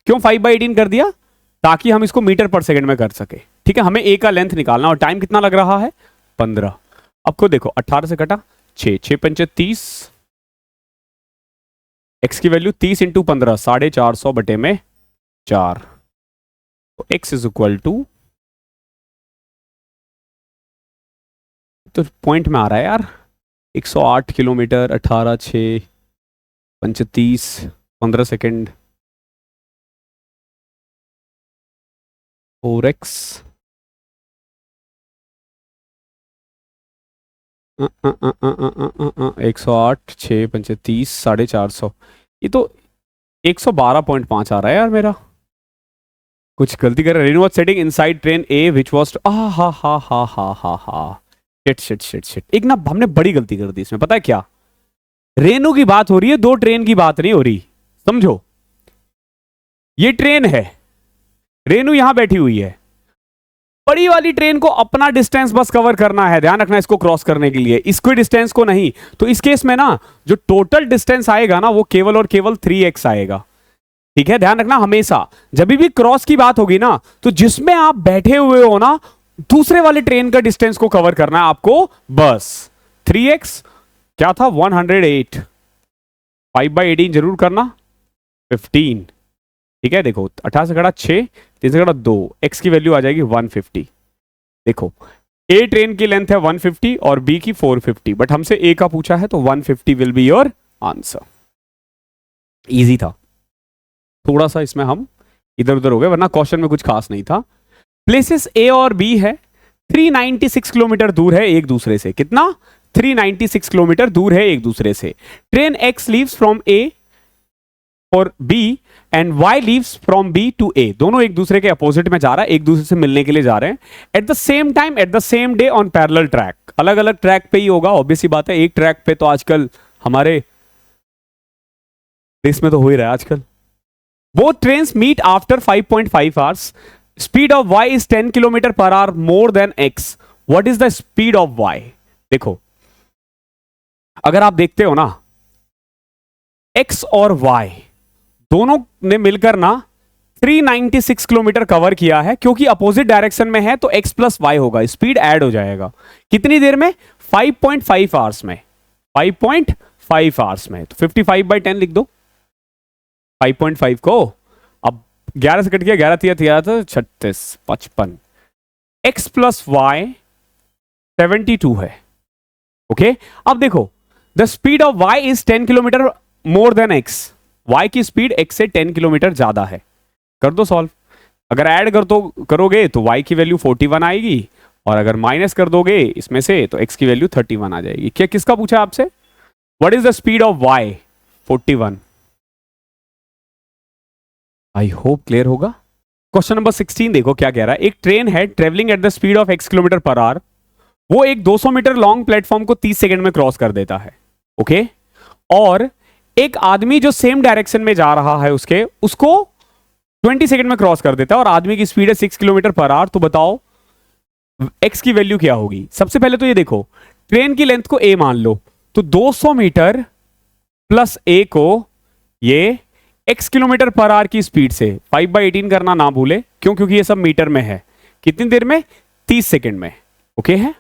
क्यों 5/18 कर दिया? ताकि हम इसको मीटर पर सेकंड में कर सके। ठीक है, हमें ए का लेंथ निकालना और टाइम कितना लग रहा है? 15। अब को देखो 18 से कटा 6, 6 पंचे 30, एक्स की वैल्यू 30 इंटू 15 450 बटे में 4, तो एक्स इज इक्वल टू, तो पॉइंट में आ रहा है यार, 108 किलोमीटर, 18 6 पंचे 30, 15 सेकेंड, 4x 108 6 पंचे 30 450, ये तो 112.5 आ रहा है यार मेरा। कुछ गलती कर रहा है। Renu was setting inside train A which was, हा शिट शिट शिट शिट, एक ना हमने बड़ी गलती कर दी इसमें। पता है क्या, रेनू की बात हो रही है, दो ट्रेन की बात नहीं हो रही, समझो। ये ट्रेन है, रेनू यहां बैठी हुई है, बड़ी वाली ट्रेन को अपना डिस्टेंस बस कवर करना है, ध्यान रखना इसको क्रॉस करने के लिए, इसके डिस्टेंस को नहीं। तो इस केस में ना जो टोटल डिस्टेंस आएगा ना वो केवल और केवल 3x आएगा। ठीक है, ध्यान रखना हमेशा जब भी क्रॉस की बात होगी ना, तो जिसमें आप बैठे हुए हो ना, दूसरे वाले ट्रेन का डिस्टेंस को कवर करना है आपको बस। 3x क्या था? 108। 5/18 जरूर करना, 15। ठीक है, देखो 18 से कटा 6, 3 से कटा 2, x की वैल्यू आ जाएगी 150। देखो ए ट्रेन की लेंथ है 150 और बी की 450, बट हमसे ए का पूछा है तो 150 will be your answer. Easy था, थोड़ा सा इसमें हम इधर उधर हो गए, वरना क्वेश्चन में कुछ खास नहीं था। प्लेसेस ए और बी है, 396 किलोमीटर दूर है एक दूसरे से। कितना? 396 किलोमीटर दूर है एक दूसरे से। Train X leaves from A और B and Y leaves from B to A, दोनों एक दूसरे के अपोजिट में जा रहा है, एक दूसरे से मिलने के लिए जा रहे हैं। Eight the same time eight the same day on parallel track, अलग अलग ट्रैक पे ही होगा, ऑब्वियस ही बात है। एक ट्रैक पे तो आजकल हमारे देश में तो हो ही रहा है आजकल। Both trains meet after 5.5 hours. Speed of y is 10 kilometre per hour more than x. What is the speed of y? देखो अगर आप देखते हो ना, x और y दोनों ने मिलकर ना 396 किलोमीटर कवर किया है, क्योंकि अपोजिट डायरेक्शन में है तो x प्लस वाई होगा, स्पीड ऐड हो जाएगा। कितनी देर में? 5.5 आवर्स में। 5 आवर्स में। तो 55/10 लिख दो 5.5 को। अब 11 से कट गया, 11 तिया तिया तो 36, 55। x प्लस वाई 72 है। ओके अब देखो, the speed of y is 10 kilometre more than x। y की स्पीड x से 10 किलोमीटर ज्यादा है। कर दो सॉल्व। अगर ऐड करोगे तो y की वैल्यू 41 आएगी, और अगर माइनस कर दोगे इसमें से तो x की वैल्यू 31 आ जाएगी। क्या किसका पूछा आपसे? What is the speed of y? 41। I hope clear होगा। क्वेश्चन नंबर 16 देखो क्या कह रहा है। एक ट्रेन है travelling at the speed of x kilometre per our. वो एक 200 मीटर लॉन्ग प्लेटफॉर्म को 30 सेकंड में क्रॉस कर देता है। ओके और एक आदमी जो सेम डायरेक्शन में जा रहा है उसको 20 सेकंड में क्रॉस कर देता है, और आदमी की स्पीड है 6 किलोमीटर पर आवर। तो बताओ x की वैल्यू क्या होगी? सबसे पहले तो ये देखो, ट्रेन की लेंथ को a मान लो, तो 200 मीटर प्लस a को ये x किलोमीटर पर आवर की स्पीड से 5/18 करना ना भूले, क्यों? क्योंकि ये सब मीटर में है। कितनी देर में? 30 सेकंड में। ओके है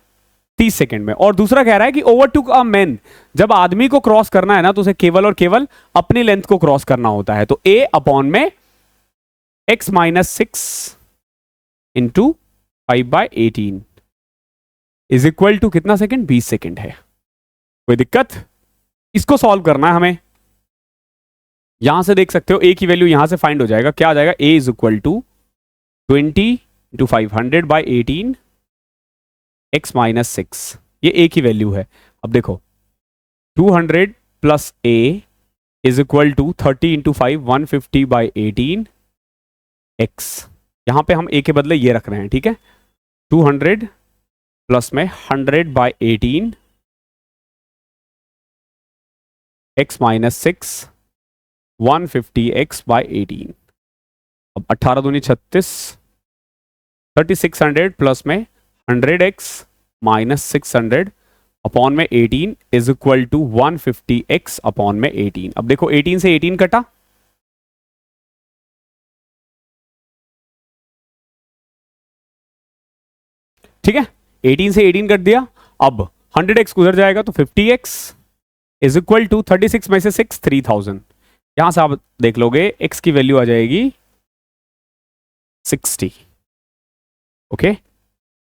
30 सेकंड में। और दूसरा कह रहा है कि ओवरटुक अ मैन, जब आदमी को क्रॉस करना है ना तो उसे केवल और केवल अपनी लेंथ को क्रॉस करना होता है। तो a अपॉन में x minus 6 into 5/18 is equal to कितना सेकंड? 20 सेकंड है। कोई दिक्कत? इसको सॉल्व करना है हमें। यहां से देख सकते हो a की वैल्यू यहां से फाइंड हो जाएगा। क्या आ जाएगा? a is equal to 20 into 500/18 x minus 6। ये a की वैल्यू है। अब देखो 200 plus a is equal to 30 into 5 150/18 x। यहां पे हम a के बदले ये रख रहे हैं, ठीक है। 200 प्लस में 100/18 x माइनस 6 150x/18। अब 18 दूनी 36, 3600 प्लस में 100x माइनस 600 अपॉन में 18 is equal to 150x upon में 18। अब देखो 18 से 18 कटा, ठीक है। 18 से 18 कट दिया। अब 100x गुजर जाएगा तो 50x इज इक्वल टू 36 में से 6 3000। यहां से आप देख लोगे x की वैल्यू आ जाएगी 60। ओके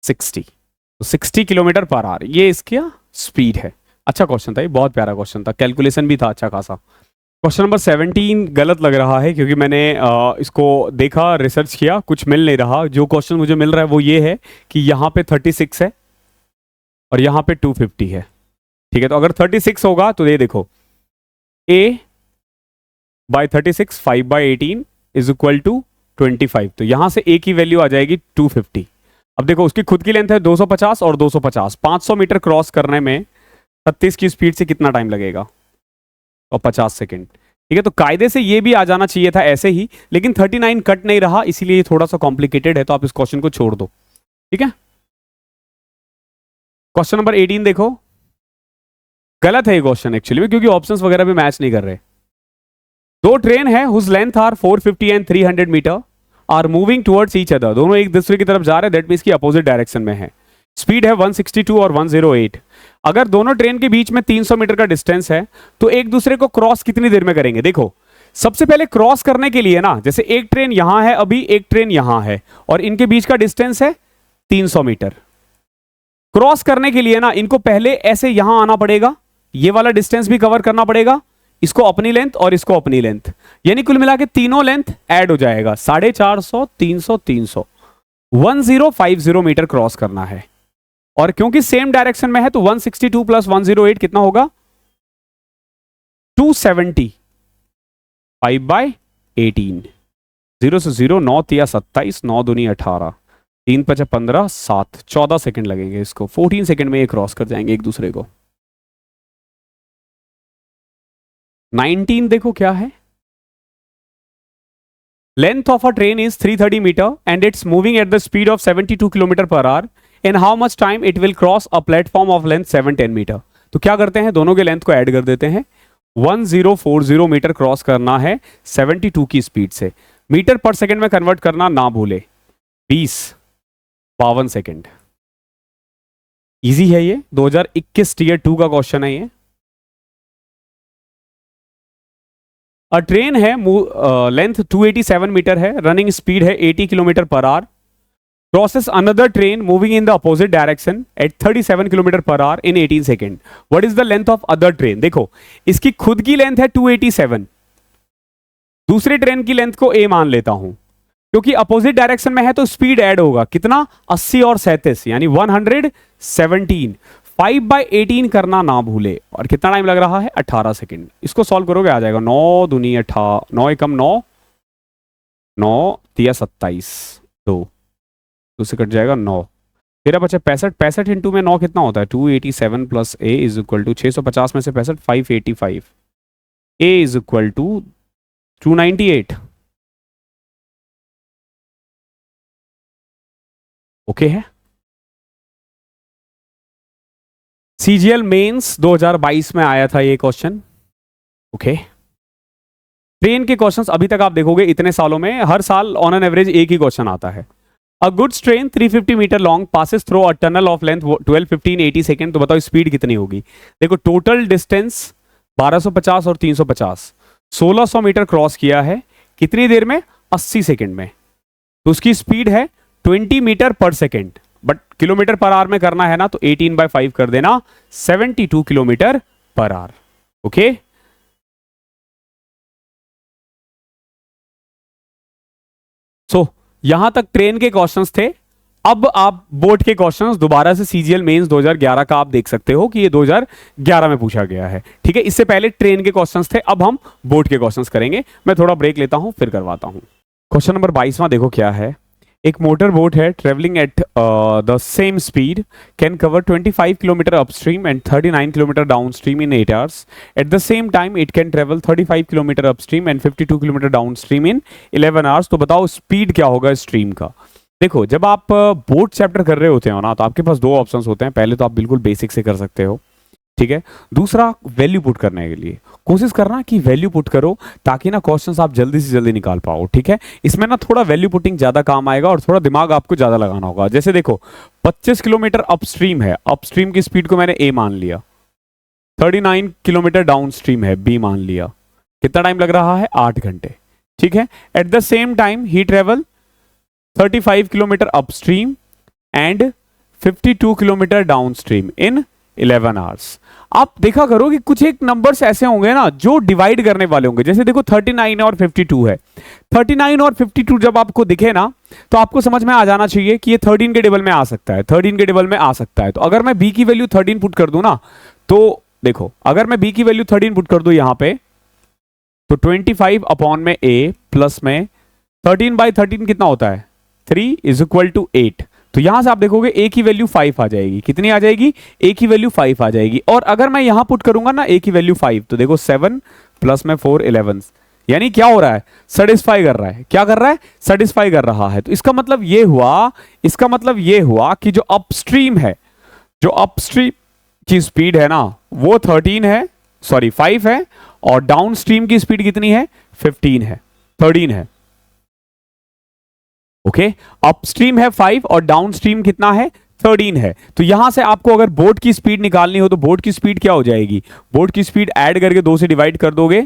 60, तो 60 किलोमीटर पर आवर ये इसका स्पीड है। अच्छा क्वेश्चन था ये, बहुत प्यारा क्वेश्चन था, कैलकुलेशन भी था अच्छा खासा। क्वेश्चन नंबर 17 गलत लग रहा है क्योंकि मैंने इसको देखा, रिसर्च किया, कुछ मिल नहीं रहा। जो क्वेश्चन मुझे मिल रहा है वो ये है कि यहाँ पे 36 है और यहाँ पे 250 है, ठीक है। तो अगर 36 होगा तो ये देखो a by 36 5/18 is equal to 25। तो यहां से a की वैल्यू आ जाएगी 250। अब देखो उसकी खुद की लेंथ है 250 और 250, 500 मीटर क्रॉस करने में 36 की स्पीड से कितना टाइम लगेगा? और 50 सेकंड, ठीक है। तो कायदे से ये भी आ जाना चाहिए था ऐसे ही, लेकिन 39 कट नहीं रहा, इसीलिए थोड़ा सा कॉम्प्लिकेटेड है, तो आप इस क्वेश्चन को छोड़ दो, ठीक है। क्वेश्चन नंबर 18 देखो, गलत है ये क्वेश्चन एक्चुअली में, क्योंकि ऑप्शंस वगैरह भी मैच नहीं कर रहे। दो ट्रेन है whose length are 450 and 300 metre are moving towards each other. दोनों एक दूसरे की तरफ जा रहे हैं, दैट मींस की अपोजिट डायरेक्शन में है। स्पीड है 162 और 108। अगर दोनों ट्रेन के बीच में 300 मीटर का डिस्टेंस है तो एक दूसरे को क्रॉस कितनी देर में करेंगे? देखो सबसे पहले क्रॉस करने के लिए ना, जैसे एक ट्रेन यहां है, अभी एक ट्रेन यहां है और इनके बीच का डिस्टेंस है 300 मीटर। क्रॉस करने के लिए ना इनको पहले ऐसे यहां आना पड़ेगा, ये वाला डिस्टेंस भी कवर करना पड़ेगा, इसको अपनी लेंथ और इसको अपनी लेंथ, यानी कुल मिला के तीनों लेंथ ऐड हो जाएगा 450, 300, 300, 1050 मीटर क्रॉस करना है। और क्योंकि सेम डायरेक्शन में है तो 162 प्लस 108 कितना होगा? 270 5/18। 0 से 0 9 तिया 27, 9 दूनी 18, 3 5 15 7, 14 सेकंड लगेंगे इसको। 14 सेकंड में ये क्रॉस कर जाएंगे एक दूसरे को। 19 देखो क्या है। Length of a train is 330 metre and it's moving at the speed of 72 kilometre per hour. In how much time it will cross a platform of length 710 metre. तो क्या करते हैं, दोनों के लेंथ को ऐड कर देते हैं। 1040 मीटर क्रॉस करना है 72 की स्पीड से। मीटर पर सेकंड में कन्वर्ट करना ना भूले, 52 सेकंड। इजी है ये, 2021 टीयर 2 का क्वेश्चन है ये। अ ट्रेन है, लेंथ 287 मीटर है, रनिंग स्पीड है 80 kilometre per our, crosses another train moving in the opposite direction at 37 kilometre per hour in 18 second, what is the length of other train. देखो इसकी खुद की लेंथ है 287, दूसरी ट्रेन की लेंथ को a मान लेता हूं, क्योंकि अपोजिट डायरेक्शन में है तो स्पीड ऐड होगा कितना, 80 और 37 यानी 117। 5/18 करना ना भूले, और कितना टाइम लग रहा है, 18 सेकेंड। इसको सॉल्व करोगे आ जाएगा, 9 दूनी 18, 9 एकम 9, 9 तिया 27, 2 से कट जाएगा 9, फिर बचा 65, 65 इंटू में 9 कितना होता है, 287 plus a is equal to 650 में से 65 585, a is equal to 298। Okay है। सीजीएल मेंस 2022 में आया था ये क्वेश्चन। ओके, ट्रेन के क्वेश्चंस अभी तक आप देखोगे इतने सालों में हर साल ऑन एन एवरेज एक ही क्वेश्चन आता है। A goods train 350 metre long passes through a tunnel of length 12 15 80 second, तो बताओ स्पीड कितनी होगी। देखो टोटल डिस्टेंस 1250 और 350, 1600 मीटर क्रॉस किया है कितनी देर में, 80 सेकेंड में, तो उसकी स्पीड है 20 मीटर पर second, but kilometre per our में करना है ना तो 18/5 कर देना, 72 किलोमीटर पर आवर। ओके, सो यहां तक ट्रेन के क्वेश्चंस थे। अब आप बोर्ड के क्वेश्चंस दोबारा से सीजीएल मेंस 2011 का आप देख सकते हो कि ये 2011 में पूछा गया है, ठीक है। इससे पहले ट्रेन के क्वेश्चंस थे, अब हम बोर्ड के क्वेश्चंस करेंगे। मैं थोड़ा ब्रेक लेता हूं फिर करवाता हूं। क्वेश्चन नंबर 22वां देखो क्या है। एक मोटर बोट है travelling at the same speed can cover 25 kilometre upstream and 39 kilometre downstream in 8 hours. Eight the same time it can travel 35 kilometre upstream and 52 kilometre downstream in 11 hours. तो बताओ speed क्या होगा stream का। देखो जब आप boat chapter कर रहे होते हो ना तो आपके पास दो ऑप्शंस होते हैं। पहले तो आप बिल्कुल बेसिक से कर सकते हो, ठीक है। दूसरा वैल्यू पुट करने के लिए कोशिश करना कि वैल्यू पुट करो ताकि ना क्वेश्चंस आप जल्दी से जल्दी निकाल पाओ, ठीक है। इसमें ना थोड़ा वैल्यू पुटिंग ज्यादा काम आएगा और थोड़ा दिमाग आपको ज्यादा लगाना होगा। जैसे देखो 25 किलोमीटर अपस्ट्रीम है, अपस्ट्रीम की स्पीड को मैंने ए मान लिया, 39 किलोमीटर डाउनस्ट्रीम है, बी मान लिया, कितना टाइम लग रहा है, 8 घंटे, ठीक है। Eight the same time he travel 35 kilometre upstream and 52 kilometre downstream in 11 hours. आप देखा करो कि कुछ एक नंबर्स ऐसे होंगे ना जो डिवाइड करने वाले होंगे। जैसे देखो 39 और 52 है, 39 और 52 जब आपको दिखे ना तो आपको समझ में आ जाना चाहिए कि ये 13 के टेबल में आ सकता है, 13 के टेबल में आ सकता है। तो अगर मैं b की वैल्यू 13 पुट कर दूं ना तो देखो अगर मैं b की वैल्यू 13 पुट कर दूं यहां पे तो 25 अपॉन में a प्लस में 13/13 कितना होता है, 3 इज इक्वल टू 8। तो यहां से आप देखोगे a की वैल्यू 5 आ जाएगी, कितनी आ जाएगी, a की वैल्यू 5 आ जाएगी। और अगर मैं यहां पुट करूंगा ना a की वैल्यू 5 तो देखो 7 प्लस में 4 11, यानी क्या हो रहा है, सेटिस्फाई कर रहा है। क्या कर रहा है, सेटिस्फाई कर रहा है। तो इसका मतलब ये हुआ, इसका मतलब ये हुआ कि जो अपस्ट्रीम है, जो अपस्ट्रीम की स्पीड है ना वो 13 है, सॉरी 5 है, और डाउनस्ट्रीम की स्पीड कितनी है, 15 है, 13 है। ओके, अपस्ट्रीम है 5 और डाउनस्ट्रीम कितना है, 13 है। तो यहां से आपको अगर बोट की स्पीड निकालनी हो तो बोट की स्पीड क्या हो जाएगी, बोट की स्पीड ऐड करके 2 से डिवाइड कर दोगे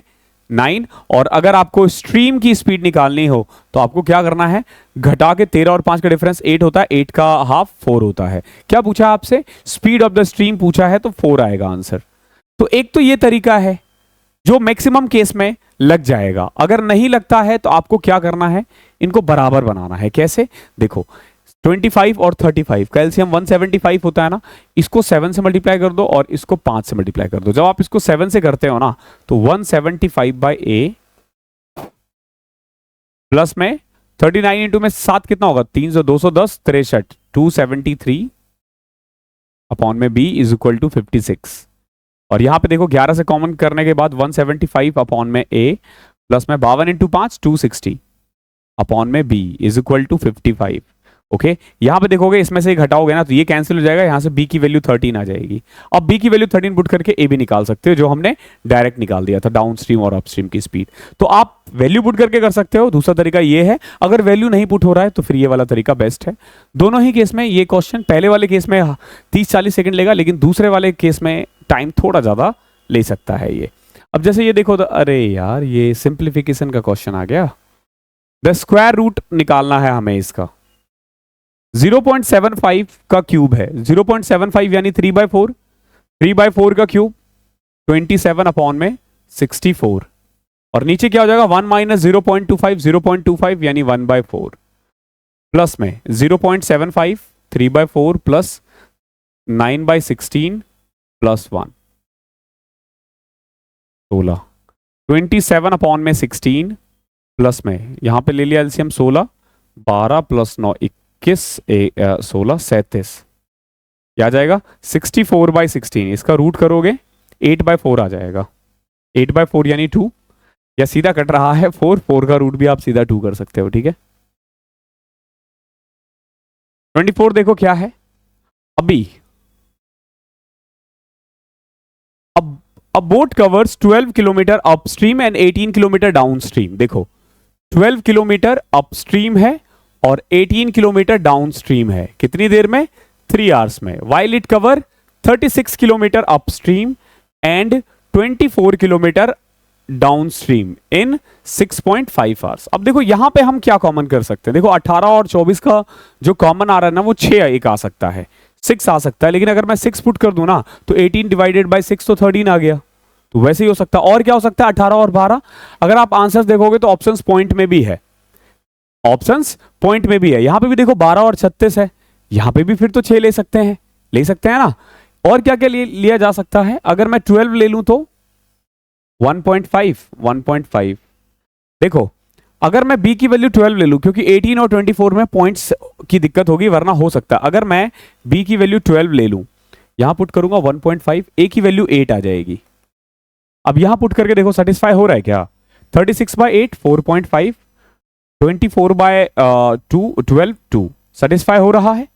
9, और अगर आपको स्ट्रीम की स्पीड निकालनी हो तो आपको क्या करना है, घटा के 13 और 5 का डिफरेंस 8 होता है, 8 का हाफ 4 होता है। क्या पूछा आपसे, स्पीड ऑफ द स्ट्रीम पूछा है तो 4 आएगा आंसर। तो एक तो ये तरीका है जो मैक्सिमम केस में लग जाएगा। अगर नहीं लगता है तो आपको क्या करना है, इनको बराबर बनाना है। कैसे, देखो 25 और 35 का एलसीएम 175 होता है ना, इसको 7 से मल्टीप्लाई कर दो और इसको 5 से मल्टीप्लाई कर दो। जब आप इसको 7 से करते हो ना तो 175/a प्लस में 39 इंटू में 7 कितना होगा, 300 210 63 273 अपॉन में b इज इक्वल टू 56। और यहां पे देखो 11 से कॉमन करने के बाद 175 अपॉन में a प्लस में 52 इंटू 5 260 अपॉन में b is equal to 55। Okay, यहां पे देखोगे इसमें से घटाओगे ना तो ये कैंसिल हो जाएगा, यहां से b की वैल्यू 13 आ जाएगी। अब b की वैल्यू 13 पुट करके a भी निकाल सकते हो जो हमने डायरेक्ट निकाल दिया था, डाउन स्ट्रीम और अपस्ट्रीम की स्पीड। तो आप वैल्यू पुट करके कर सकते हो। दूसरा तरीका ये है, अगर वैल्यू नहीं पुट हो रहा है तो फिर ये वाला तरीका बेस्ट है। दोनों ही केस में ये क्वेश्चन पहले वाले केस में 30-40 सेकंड लेगा, लेकिन दूसरे वाले केस में टाइम थोड़ा ज्यादा ले सकता है ये। अब जैसे ये देखो तो अरे यार ये सिंप्लीफिकेशन का क्वेश्चन आ गया। द स्क्वायर रूट निकालना है हमें इसका। 0.75 का क्यूब है, 0.75 यानी 3/4, 3/4 का क्यूब 27 अपॉन में 64, और नीचे क्या हो जाएगा 1 माइनस 0.25, 0.25 यानी 1/4, प्लस में 0.75, 3/4 प्लस 9/16 प्लस 1, 16, 27 अपॉन में 16 प्लस में यहां पे ले लिया एलसीएम 16, 12 प्लस 9 21, 16 37, क्या आ जाएगा 64/16। इसका रूट करोगे 8/4 आ जाएगा, 8/4 यानी 2, या सीधा कट रहा है 4, 4 का रूट भी आप सीधा 2 कर सकते हो, ठीक है। 24 देखो क्या है अभी। अब boat covers 12 kilometre upstream and 18 kilometre downstream. देखो 12 किलोमीटर अपस्ट्रीम है और 18 किलोमीटर डाउनस्ट्रीम है, कितनी देर में 3 आवर्स में। While it cover 36 kilometre upstream and 24 kilometre downstream in 6.5 hours. अब देखो यहां पे हम क्या कॉमन कर सकते हैं, देखो 18 और 24 का जो कॉमन आ रहा है ना वो 6 एक आ सकता है, 6 आ सकता है, लेकिन अगर मैं 6 पुट कर दूं ना तो 18 डिवाइडेड बाय 6 तो 13 आ गया, तो वैसे ही हो सकता है। और क्या हो सकता है 18 और 12। अगर आप आंसर्स देखोगे तो ऑप्शंस पॉइंट में भी है, ऑप्शंस पॉइंट में भी है। यहां पे भी देखो 12 और 36 है, यहां पे भी फिर तो 6 ले सकते हैं, ले सकते हैं ना। और क्या क्या लिया जा सकता है, अगर मैं 12 ले लूं तो 1.5 देखो, अगर मैं b की वैल्यू 12 ले लूं, क्योंकि 18 और 24 में पॉइंट्स की दिक्कत होगी, वरना हो सकता है अगर मैं b की वैल्यू 12 ले लूं, यहां पुट करूंगा 1.5, a की वैल्यू 8 आ जाएगी। अब यहां पुट करके देखो सेटिस्फाई हो रहा है क्या, 36/8 4.5, 24/2 12 2, सेटिस्फाई हो रहा है,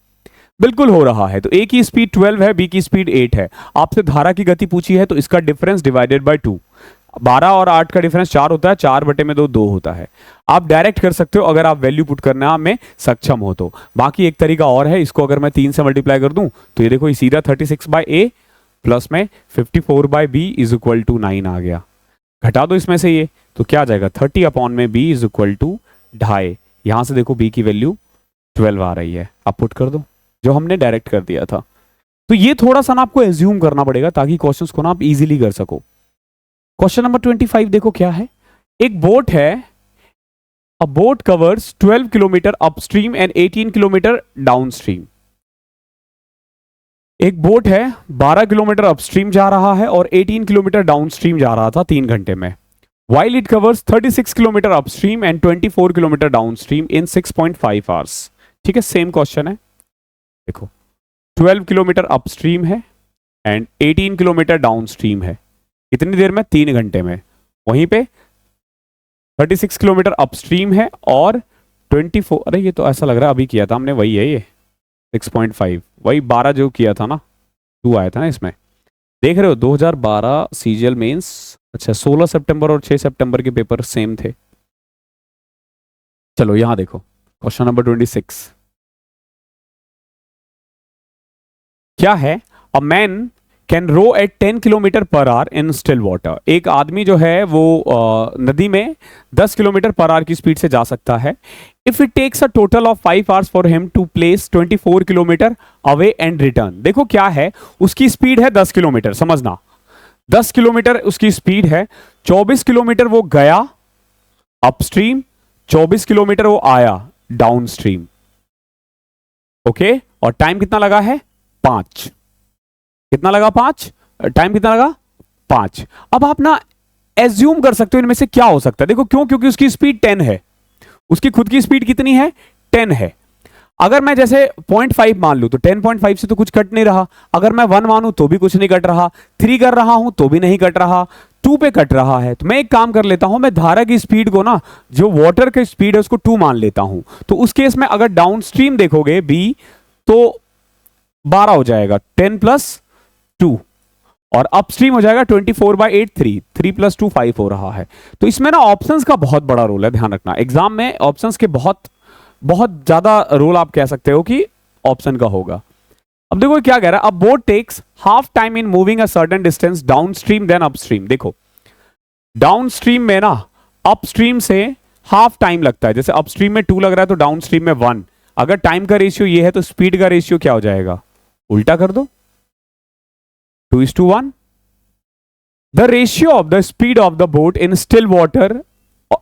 बिल्कुल हो रहा है। तो a की स्पीड 12 है, b की स्पीड 8 है। आपसे धारा की गति पूछी है तो इसका डिफरेंस डिवाइडेड बाय 2, 12 और 8 का डिफरेंस 4 होता है, 4/2 2 होता है। आप डायरेक्ट कर सकते हो अगर आप वैल्यू पुट करना में सक्षम हो तो। बाकी एक तरीका और है, इसको अगर मैं 3 से मल्टीप्लाई कर दूं तो ये देखो ये सीधा 36/a प्लस में 54/b इज इक्वल टू 9 आ गया। घटा दो इसमें से ये तो क्या आ जाएगा 30 अपॉन में b इज इक्वल टू 2.5। यहां से देखो b की वैल्यू 12 आ रही है, आप पुट कर दो जो हमने डायरेक्ट कर दिया था। तो ये थोड़ा सा ना आपको एज्यूम करना पड़ेगा ताकि क्वेश्चंस को ना आप इजीली कर सको। क्वेश्चन नंबर 25 देखो क्या है, एक बोट है, a boat covers 12 kilometre upstream and 18 kilometre downstream. एक बोट है 12 किलोमीटर अपस्ट्रीम जा रहा है और 18 किलोमीटर डाउनस्ट्रीम जा रहा था 3 घंटे में। While it covers 36 kilometre upstream and 24 kilometre downstream in 6.5 hours. ठीक है, सेम क्वेश्चन है। देखो 12 किलोमीटर अपस्ट्रीम है एंड 18 किलोमीटर डाउनस्ट्रीम है, कितनी देर में 3 घंटे में। वहीं पे 36 किलोमीटर अपस्ट्रीम है और 24, अरे ये तो ऐसा लग रहा है अभी किया था हमने, वही है ये 6.5, वही 12 जो किया था ना, 2 आया था ना इसमें। देख रहे हो 2012 सीजीएल मेंस, अच्छा 16 सितंबर और 6 सितंबर के पेपर सेम थे। चलो यहां देखो क्वेश्चन नंबर 26 क्या है, a man can row at 10 kilometre per hour in still water. एक आदमी जो है वो नदी में 10 किलोमीटर पर आवर की स्पीड से जा सकता है। If it takes a total of 5 hours for him to place 24 kilometre away and return. देखो क्या है, उसकी स्पीड है 10 किलोमीटर, समझना 10 किलोमीटर उसकी स्पीड है, 24 किलोमीटर वो गया अपस्ट्रीम, 24 किलोमीटर वो आया डाउनस्ट्रीम। ओके, और टाइम कितना लगा है 5, कितना लगा 5, टाइम कितना लगा 5। अब आप ना एज्यूम कर सकते हो इनमें से क्या हो सकता है। देखो क्यों, क्योंकि उसकी स्पीड 10 है, उसकी खुद की स्पीड कितनी है 10 है। अगर मैं जैसे 0.5 मान लूं तो 10.5 से तो कुछ कट नहीं रहा, अगर मैं 1 मानूं तो भी कुछ नहीं कट रहा, 3 कर रहा हूं तो भी नहीं कट रहा, 2 पे कट रहा है। तो मैं एक काम कर लेता हूं, मैं धारा की स्पीड को ना, जो वाटर की स्पीड है उसको 2 मान लेता हूं। तो उस केस में अगर डाउनस्ट्रीम देखोगे बी तो 12 हो जाएगा, 10 प्लस 2, और अपस्ट्रीम हो जाएगा 24/8 3, 3 प्लस 2 5 हो रहा है। तो इसमें ना ऑप्शंस का बहुत बड़ा रोल है, ध्यान रखना एग्जाम में ऑप्शंस के बहुत ज्यादा रोल आप कह सकते हो कि ऑप्शन का होगा। अब देखो क्या कह रहा है, अब boat takes half time in moving a certain distance downstream than upstream. देखो डाउन स्ट्रीम में ना अपस्ट्रीम से हाफ टाइम लगता है। जैसे अपस्ट्रीम में 2 लग रहा है तो डाउन स्ट्रीम में 1। अगर टाइम का रेशियो ये है तो स्पीड का रेशियो क्या हो जाएगा, उल्टा कर दो, 2:1। The ratio of the speed of the boat in still water.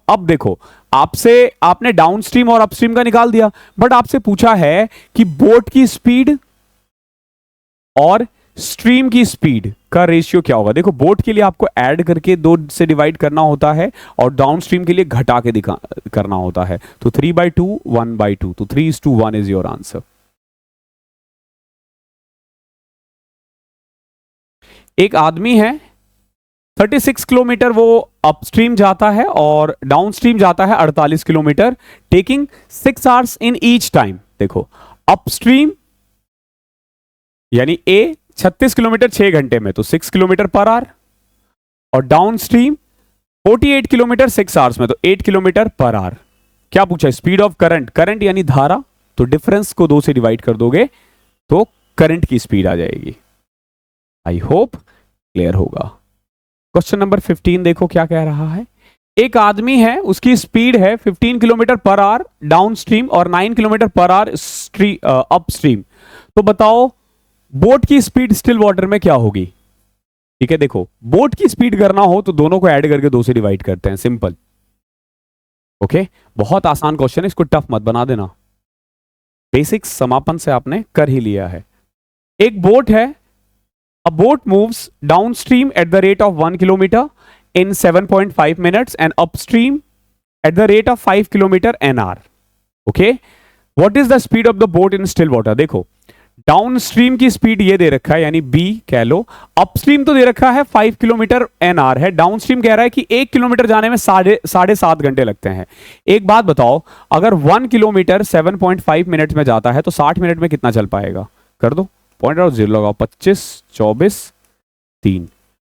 अब देखो, आपने डाउन स्ट्रीम और अपस्ट्रीम का निकाल दिया, बट आपसे पूछा है कि बोट की स्पीड और स्ट्रीम की स्पीड का रेशियो क्या होगा। देखो, बोट के लिए आपको ऐड करके 2 से डिवाइड करना होता है और डाउन स्ट्रीम के लिए घटा के करना होता है। तो 3/2 1/2, तो 3:1 इज योर आंसर। एक आदमी है, 36 किलोमीटर वो अपस्ट्रीम जाता है और डाउन स्ट्रीम जाता है 48 kilometre, taking 6 hours in each time. देखो, अपस्ट्रीम यानी ए 36 किलोमीटर 6 घंटे में, तो 6 किलोमीटर पर आवर, और डाउन स्ट्रीम 48 किलोमीटर 6 आवर्स में, तो 8 किलोमीटर पर आवर। क्या पूछा, स्पीड ऑफ करंट, करंट यानी धारा, तो डिफरेंस को 2 से डिवाइड कर दोगे तो करंट की स्पीड आ जाएगी। आई होप क्लियर होगा। क्वेश्चन नंबर 15 देखो क्या कह रहा है। एक आदमी है, उसकी स्पीड है 15 kilometre per our down stream और 9 kilometre per hour up stream. तो बताओ बोट की स्पीड स्टिल वाटर में क्या होगी। ठीक है, देखो, बोट की स्पीड करना हो तो दोनों को ऐड करके 2 से डिवाइड करते हैं, सिंपल। ओके, बहुत आसान क्वेश्चन है, इसको टफ मत बना देना, बेसिक्स समापन से आपने कर ही लिया है। एक बोट है, a boat moves downstream at the rate of 1 kilometer in 7.5 minutes and upstream at the rate of 5 kilometer an hour. Okay, what is the speed of the boat in still water? देखो, downstream की speed ये दे रखा है, यानी b कह लो, upstream तो दे रखा है 5 किलोमीटर एन आर है, डाउनस्ट्रीम कह रहा है कि 1 किलोमीटर जाने में साढ़े 7 घंटे लगते हैं। एक बात बताओ, अगर 1 किलोमीटर 7.5 मिनट में जाता है तो 60 मिनट में कितना चल पाएगा, कर दो, पॉइंट और 0 लगाओ, 25 24 3,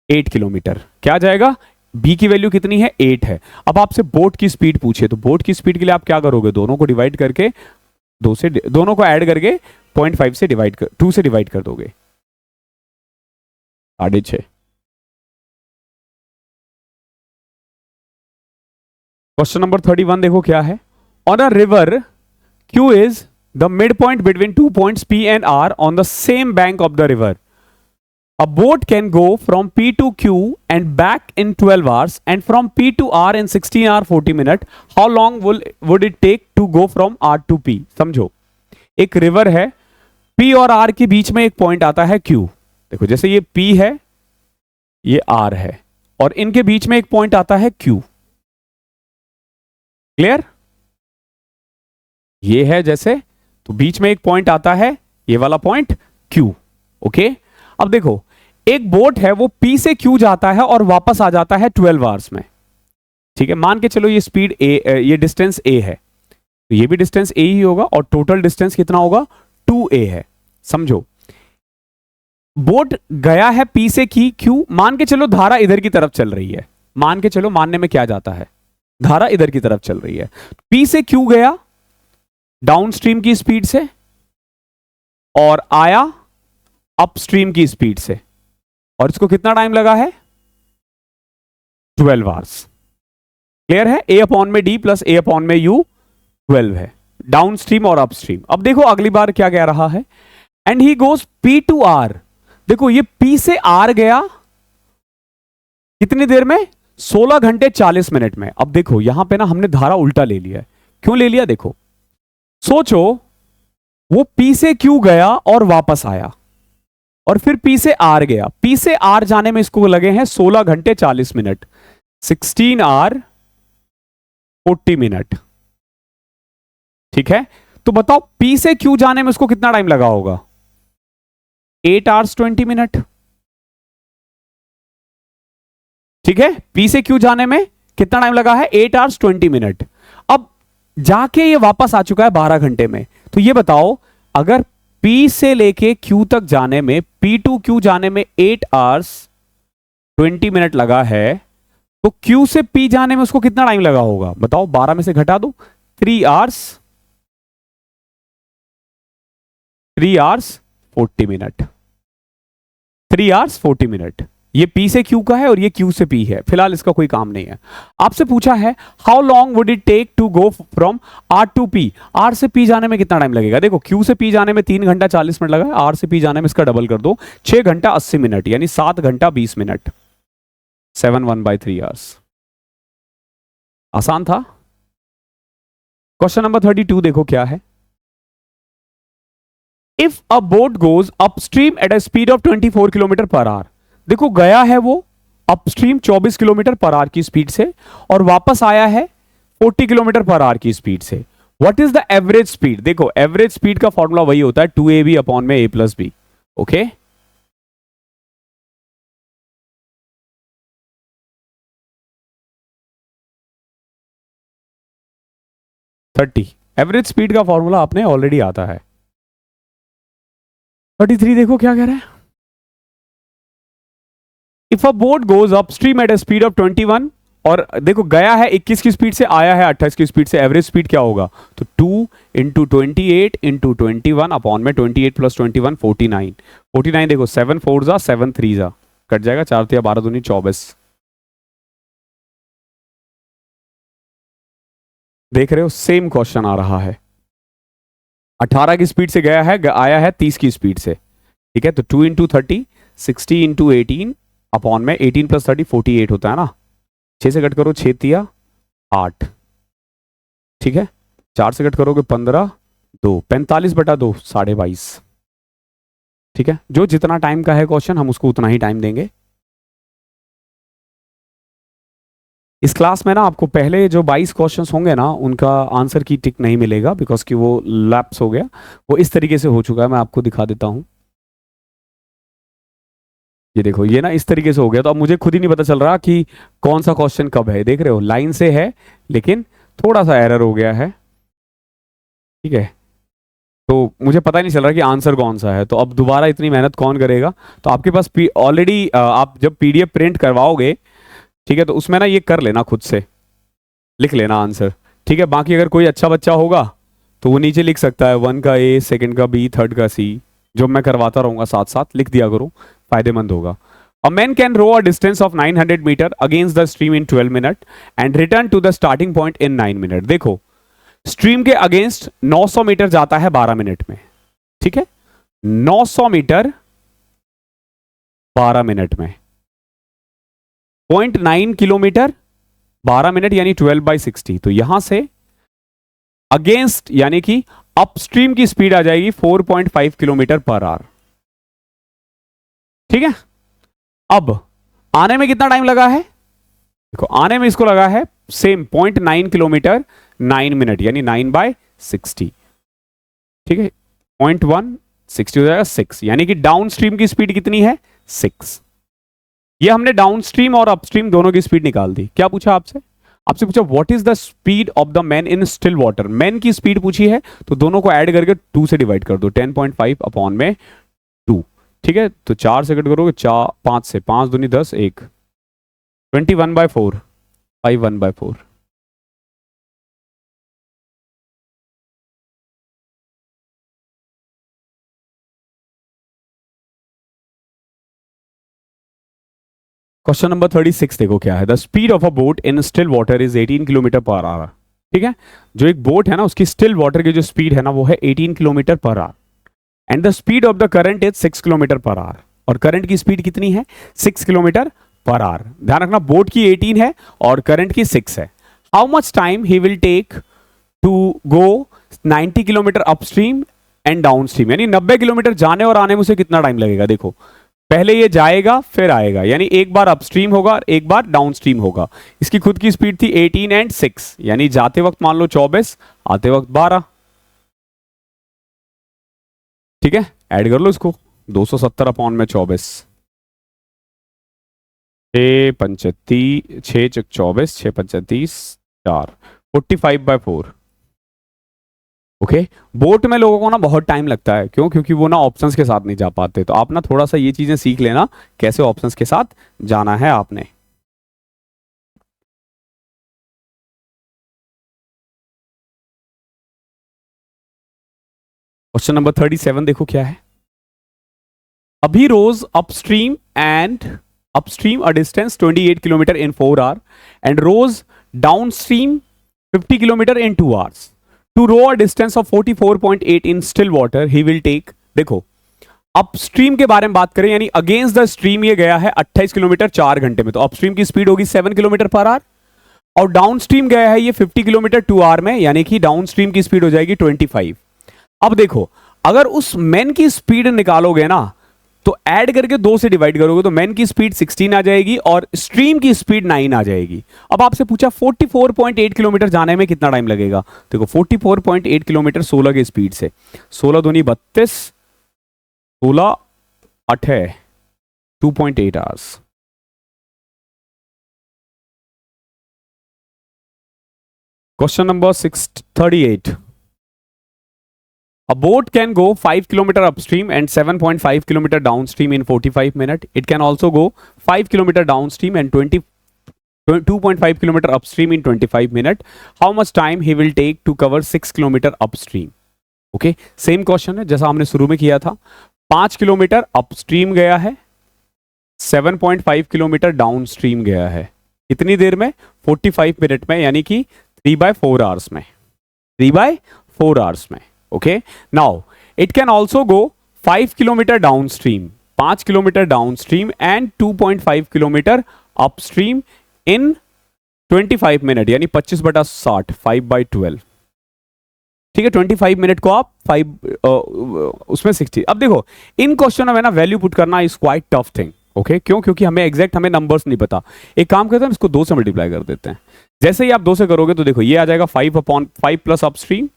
8 किलोमीटर। क्या जाएगा, बी की वैल्यू कितनी है, 8 है। अब आपसे बोट की स्पीड पूछे तो बोट की स्पीड के लिए आप क्या करोगे, दोनों को डिवाइड करके दोनों को ऐड करके 0.5 से डिवाइड कर 2 से डिवाइड कर दोगे, 6.5। क्वेश्चन नंबर 31 देखो क्या है। On a river Q is the midpoint between 2 points P and R on the same bank of the river. A boat can go from P to Q and back in 12 hours and from P to R in 16 hour 40 minute. How long would it take to go from R to P? समझो, एक river है, P और R के बीच में एक point आता है Q। देखो, जैसे ये P है, ये R है, और इनके बीच में एक पॉइंट आता है Q। क्लियर, ये है जैसे, तो बीच में एक पॉइंट आता है, ये वाला पॉइंट Q। ओके, अब देखो, एक बोट है, वो P से Q जाता है और वापस आ जाता है 12 आवर्स में। ठीक है, मान के चलो ये स्पीड A, ये डिस्टेंस A है, तो ये भी डिस्टेंस A ही होगा और टोटल डिस्टेंस कितना होगा, 2A है। समझो, बोट गया है P से Q, मान के चलो धारा इधर की तरफ चल रही है, मान के चलो, मानने में क्या जाता है, धारा इधर की तरफ चल रही है। P से Q गया डाउनस्ट्रीम की स्पीड से और आया अपस्ट्रीम की स्पीड से, और इसको कितना टाइम लगा है, 12 आवर्स। क्लियर है, A अपॉन में D प्लस A अपॉन में U 12 है, डाउनस्ट्रीम और अपस्ट्रीम। अब देखो अगली बार क्या कह रहा है, and he goes P to R। देखो, ये P से R गया कितनी देर में, 16 घंटे 40 मिनट में। अब देखो यहां पे ना हमने धारा उल्टा ले लिया है, क्यों ले लिया, देखो सोचो, वो P से Q गया और वापस आया, और फिर P से R गया, P से R जाने में इसको लगे हैं 16 घंटे 40 मिनट, 16 आवर 40 मिनट। ठीक है, तो बताओ P से Q जाने में उसको कितना टाइम लगा होगा, 8 आवर्स 20 मिनट। ठीक है, P से Q जाने में कितना टाइम लगा है, 8 आवर्स 20 मिनट। अब जाके ये वापस आ चुका है 12 घंटे में, तो ये बताओ अगर P से लेके Q तक जाने में, P टू Q जाने में 8 आवर्स 20 मिनट लगा है, तो Q से P जाने में उसको कितना टाइम लगा होगा, बताओ, 12 में से घटा दो, 3 आवर्स 40 मिनट, 3 आवर्स 40 मिनट। ये P से Q का है और ये Q से P है, फिलहाल इसका कोई काम नहीं है। आपसे पूछा है how long would it take to go from R to P, R से P जाने में कितना टाइम लगेगा। देखो Q से P जाने में 3 घंटा 40 मिनट लगा, R से P जाने में इसका डबल कर दो 6 घंटा 80 मिनट, यानी 7 घंटा 20 मिनट, 7 1/3 आवर्स। आसान था। क्वेश्चन नंबर 32 देखो क्या है। If a boat goes upstream at a speed of 24 kilometre per hour, देखो गया है वो अपस्ट्रीम 24 किलोमीटर पर आवर की स्पीड से और वापस आया है 40 किलोमीटर पर आवर की स्पीड से। What is the average speed. देखो एवरेज स्पीड का फॉर्मूला वही होता है 2ab अपॉन में a plus B. Okay, average speed का फॉर्मूला आपने ऑलरेडी आता है। 33 देखो क्या कह रहा है। If a boat goes upstream at a speed of 21, और देखो गया है 21 की स्पीड से, आया है 28 की स्पीड से, एवरेज स्पीड क्या होगा, तो 2 इंटू 28 इंटू 21 अपॉन में 28 प्लस 21 49। 49 देखो 7 4 जा 7 3 जा कट जाएगा, 4 3 12 दूनी 24। देख रहे हो सेम क्वेश्चन आ रहा है। 18 की स्पीड से गया है, आया है 30 की स्पीड से, ठीक है। तो 2 इंटू 30 60 इंटू 18 अपॉन में 18 प्लस 30 48 होता है ना, 6 से कट करो 6 तिया 8, ठीक है। 4 से कट करोगे 15 2 45/2 22.5, ठीक है। जो जितना टाइम का है क्वेश्चन हम उसको उतना ही टाइम देंगे। इस क्लास में ना आपको पहले जो 22 क्वेश्चंस होंगे ना उनका आंसर की टिक नहीं मिलेगा, बिकॉज कि वो लैप्स हो गया, वो इस तरीके से हो चुका है। मैं आपको दिखा देता हूं, ये देखो ये ना इस तरीके से हो गया, तो अब मुझे खुद ही नहीं पता चल रहा कि कौन सा क्वेश्चन कब है। देख रहे हो लाइन से है लेकिन थोड़ा सा एरर हो गया है, ठीक है। तो मुझे पता ही नहीं चल रहा कि आंसर कौन सा है, तो अब दोबारा इतनी मेहनत कौन करेगा। तो आपके पास ऑलरेडी आप जब पीडीएफ प्रिंट करवाओगे, ठीक है, तो उसमें ना ये कर लेना, खुद से लिख लेना आंसर, ठीक है। बाकी अगर कोई अच्छा बच्चा होगा तो वो नीचे लिख सकता है 1 का ए, सेकंड का बी, थर्ड का सी, जो मैं करवाता रहूंगा साथ साथ लिख दिया करो, फायदेमंद होगा। A man can row a distance of 900 metre against the stream in 12 minute and return to the starting point in 9 minute. देखो स्ट्रीम के अगेंस्ट 900 मीटर जाता है 12 मिनट में, ठीक है। 900 मीटर 12 मिनट में, 0.9 किलोमीटर 12 मिनट यानी 12/60। तो यहां से अगेंस्ट यानी कि अपस्ट्रीम की स्पीड आ जाएगी 4.5 किलोमीटर पर आवर, ठीक है। अब आने में कितना टाइम लगा है, देखो आने में इसको लगा है सेम 0.9 किलोमीटर 9 मिनट यानी 9/60, ठीक है। 0.1 60 हो जाएगा 6, यानी कि डाउन स्ट्रीम की स्पीड कितनी है 6। ये हमने डाउन स्ट्रीम और अपस्ट्रीम दोनों की स्पीड निकाल दी। क्या पूछा आपसे, आपसे पूछा what is the speed of the man in still water. Man की स्पीड पूछी है तो दोनों को ऐड करके 2 से डिवाइड कर दो, 10.5 अपॉन में 2, ठीक है। तो 4 से कट करोगे 4 5 से 5 दूनी 10 1 21/4 1/4। क्वेश्चन नंबर 36 देखो क्या है। The speed of a boat in still water is 18 kilometre per our, ठीक है। जो एक बोट है ना उसकी स्टिल वाटर की जो स्पीड है ना वो है 18 kilometre per hour and the speed of the current is 6 kilometre per our. और करंट की स्पीड कितनी है 6 किलोमीटर पर आवर। ध्यान रखना बोट की 18 है और करंट की 6 है। How much time he will take to go 90 kilometre upstream and down stream, यानी 90 किलोमीटर जाने और आने में उसे कितना टाइम लगेगा। देखो पहले ये जाएगा फिर आएगा, यानी एक बार अपस्ट्रीम होगा और एक बार डाउन स्ट्रीम होगा। इसकी खुद की स्पीड थी 18 एंड 6, यानी जाते वक्त मान लो 24, आते वक्त 12, ठीक है। ऐड कर लो इसको 270 अपॉन में 24, 6 पंचती 6 चक 24 6 पंचतीस 4 45/4। ओके बोट में लोगों को ना बहुत टाइम लगता है, क्यों, क्योंकि वो ना ऑप्शंस के साथ नहीं जा पाते। तो आप ना थोड़ा सा ये चीजें सीख लेना कैसे ऑप्शंस के साथ जाना है आपने। क्वेश्चन नंबर 37 देखो क्या है। अभी rows upstream and upstream a distance 28 kilometer in 4 hours and rows downstream 50 kilometer in 2 hours. To row a distance of 44.8 in still water, he will take, देखो अपस्ट्रीम के बारे में बात करें यानी अगेंस्ट द स्ट्रीम ये गया है 28 किलोमीटर 4 घंटे में, तो अपस्ट्रीम की स्पीड होगी 7 किलोमीटर पर आवर, और डाउन स्ट्रीम गया है ये 50 किलोमीटर 2 आवर में, यानी कि डाउन स्ट्रीम की स्पीड हो जाएगी 25। अब देखो अगर उस मैन की स्पीड निकालोगे ना तो ऐड करके 2 से डिवाइड करोगे तो मैन की स्पीड 16 आ जाएगी और स्ट्रीम की स्पीड 9 आ जाएगी। अब आपसे पूछा 44.8 किलोमीटर जाने में कितना टाइम लगेगा। देखो 44.8 किलोमीटर 16 की स्पीड से, 16 दूनी 32, 16 8 है 2.8 hours. Question number 638, a boat can go 5 kilometer upstream and 7.5 kilometer downstream in 45 minutes. It can also go 5 kilometer downstream and 2.5 kilometer upstream in 25 minutes. How much time he will take to cover 6 kilometer upstream? Okay, same question है जैसा हमने शुरू में किया था। 5 kilometre upstream गया है, 7.5 kilometre downstream गया है, कितनी देर में? 45 मिनट में, यानी कि 3/4 आवर्स में, 3/4 आवर्स में। Okay, now it can also go 5 kilometer downstream, 5 kilometer downstream and 2.5 kilometer upstream in 25 minute, यानी 25/60, 5/12। ठीक है, 25 मिनट को आप 5 उसमें 60। अब देखो इन क्वेश्चन में ना वैल्यू पुट करना is quite tough thing. Okay, क्यों? क्योंकि हमें एग्जैक्ट हमें नंबर्स नहीं पता। एक काम करते हैं, इसको 2 से मल्टीप्लाई कर देते हैं। जैसे ही आप 2 से करोगे तो देखो ये आ जाएगा 5/5 प्लस अपस्ट्रीम।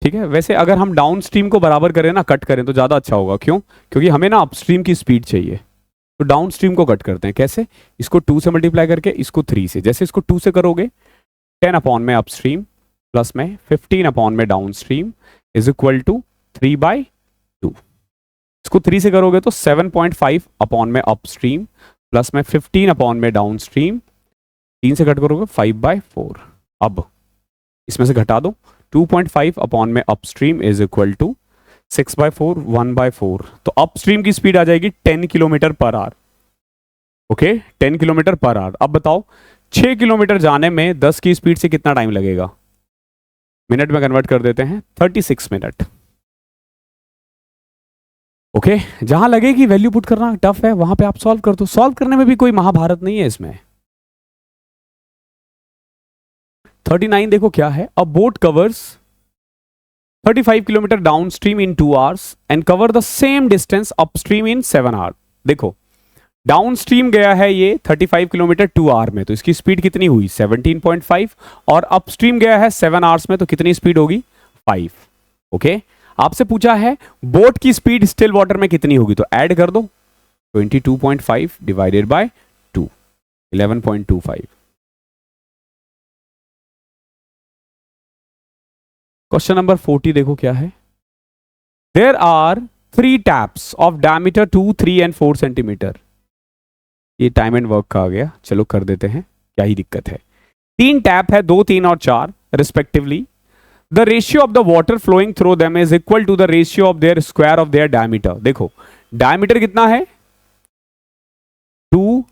ठीक है, वैसे अगर हम डाउन स्ट्रीम को बराबर करें ना, कट करें तो ज़्यादा अच्छा होगा। क्यों? क्योंकि हमें ना अपस्ट्रीम की स्पीड चाहिए, तो डाउन स्ट्रीम को कट करते हैं। कैसे? इसको 2 से मल्टीप्लाई करके, इसको 3 से। जैसे इसको 2 से करोगे 10 अपॉन में अपस्ट्रीम प्लस में 15 अपॉन में down stream is equal to 3/2। इसको 3 से करोगे तो 7.5 अपॉन में अपस्ट्रीम प्लस में 15 अपॉन में डाउन स्ट्रीम, 3 से कट करोगे 5/4। अब इसमें से घटा दो, 2.5 अपॉन में अपस्ट्रीम इज इक्वल टू 6/4, 1/4। तो अपस्ट्रीम की स्पीड आ जाएगी 10 kilometre per our. Okay, 10 kilometre per our. अब बताओ 6 किलोमीटर जाने में 10 की स्पीड से कितना टाइम लगेगा? मिनट में कन्वर्ट कर देते हैं, 36 मिनट। ओके, जहां लगेगी वैल्यू पुट करना टफ है वहां पे आप सॉल्व कर दो। सॉल्व करने में भी कोई महाभारत नहीं है इसमें। 39 देखो क्या है, a boat covers 35 kilometre down stream in 2 hours and cover the same distance upstream in 7 hour. देखो डाउन स्ट्रीम गया है ये 35 किलोमीटर 2 आवर में, तो इसकी स्पीड कितनी हुई? 17.5, और अपस्ट्रीम गया है 7 आवर्स में, तो कितनी स्पीड होगी? 5। ओके, आपसे पूछा है बोट की स्पीड स्टिल वाटर में कितनी होगी, तो ऐड कर दो 22.5 डिवाइडेड बाय 2, 11.25। क्वेश्चन नंबर 40 देखो क्या है। There are 3 taps of diameter 2, 3 and 4 centimetre. ये टाइम एंड वर्क का आ गया, चलो कर देते हैं, क्या ही दिक्कत है। 3 टैप है, 2, 3 और 4 respectively. The ratio of the water flowing through them is equal to the ratio of their square of their diameter. देखो डायमीटर कितना है? 2,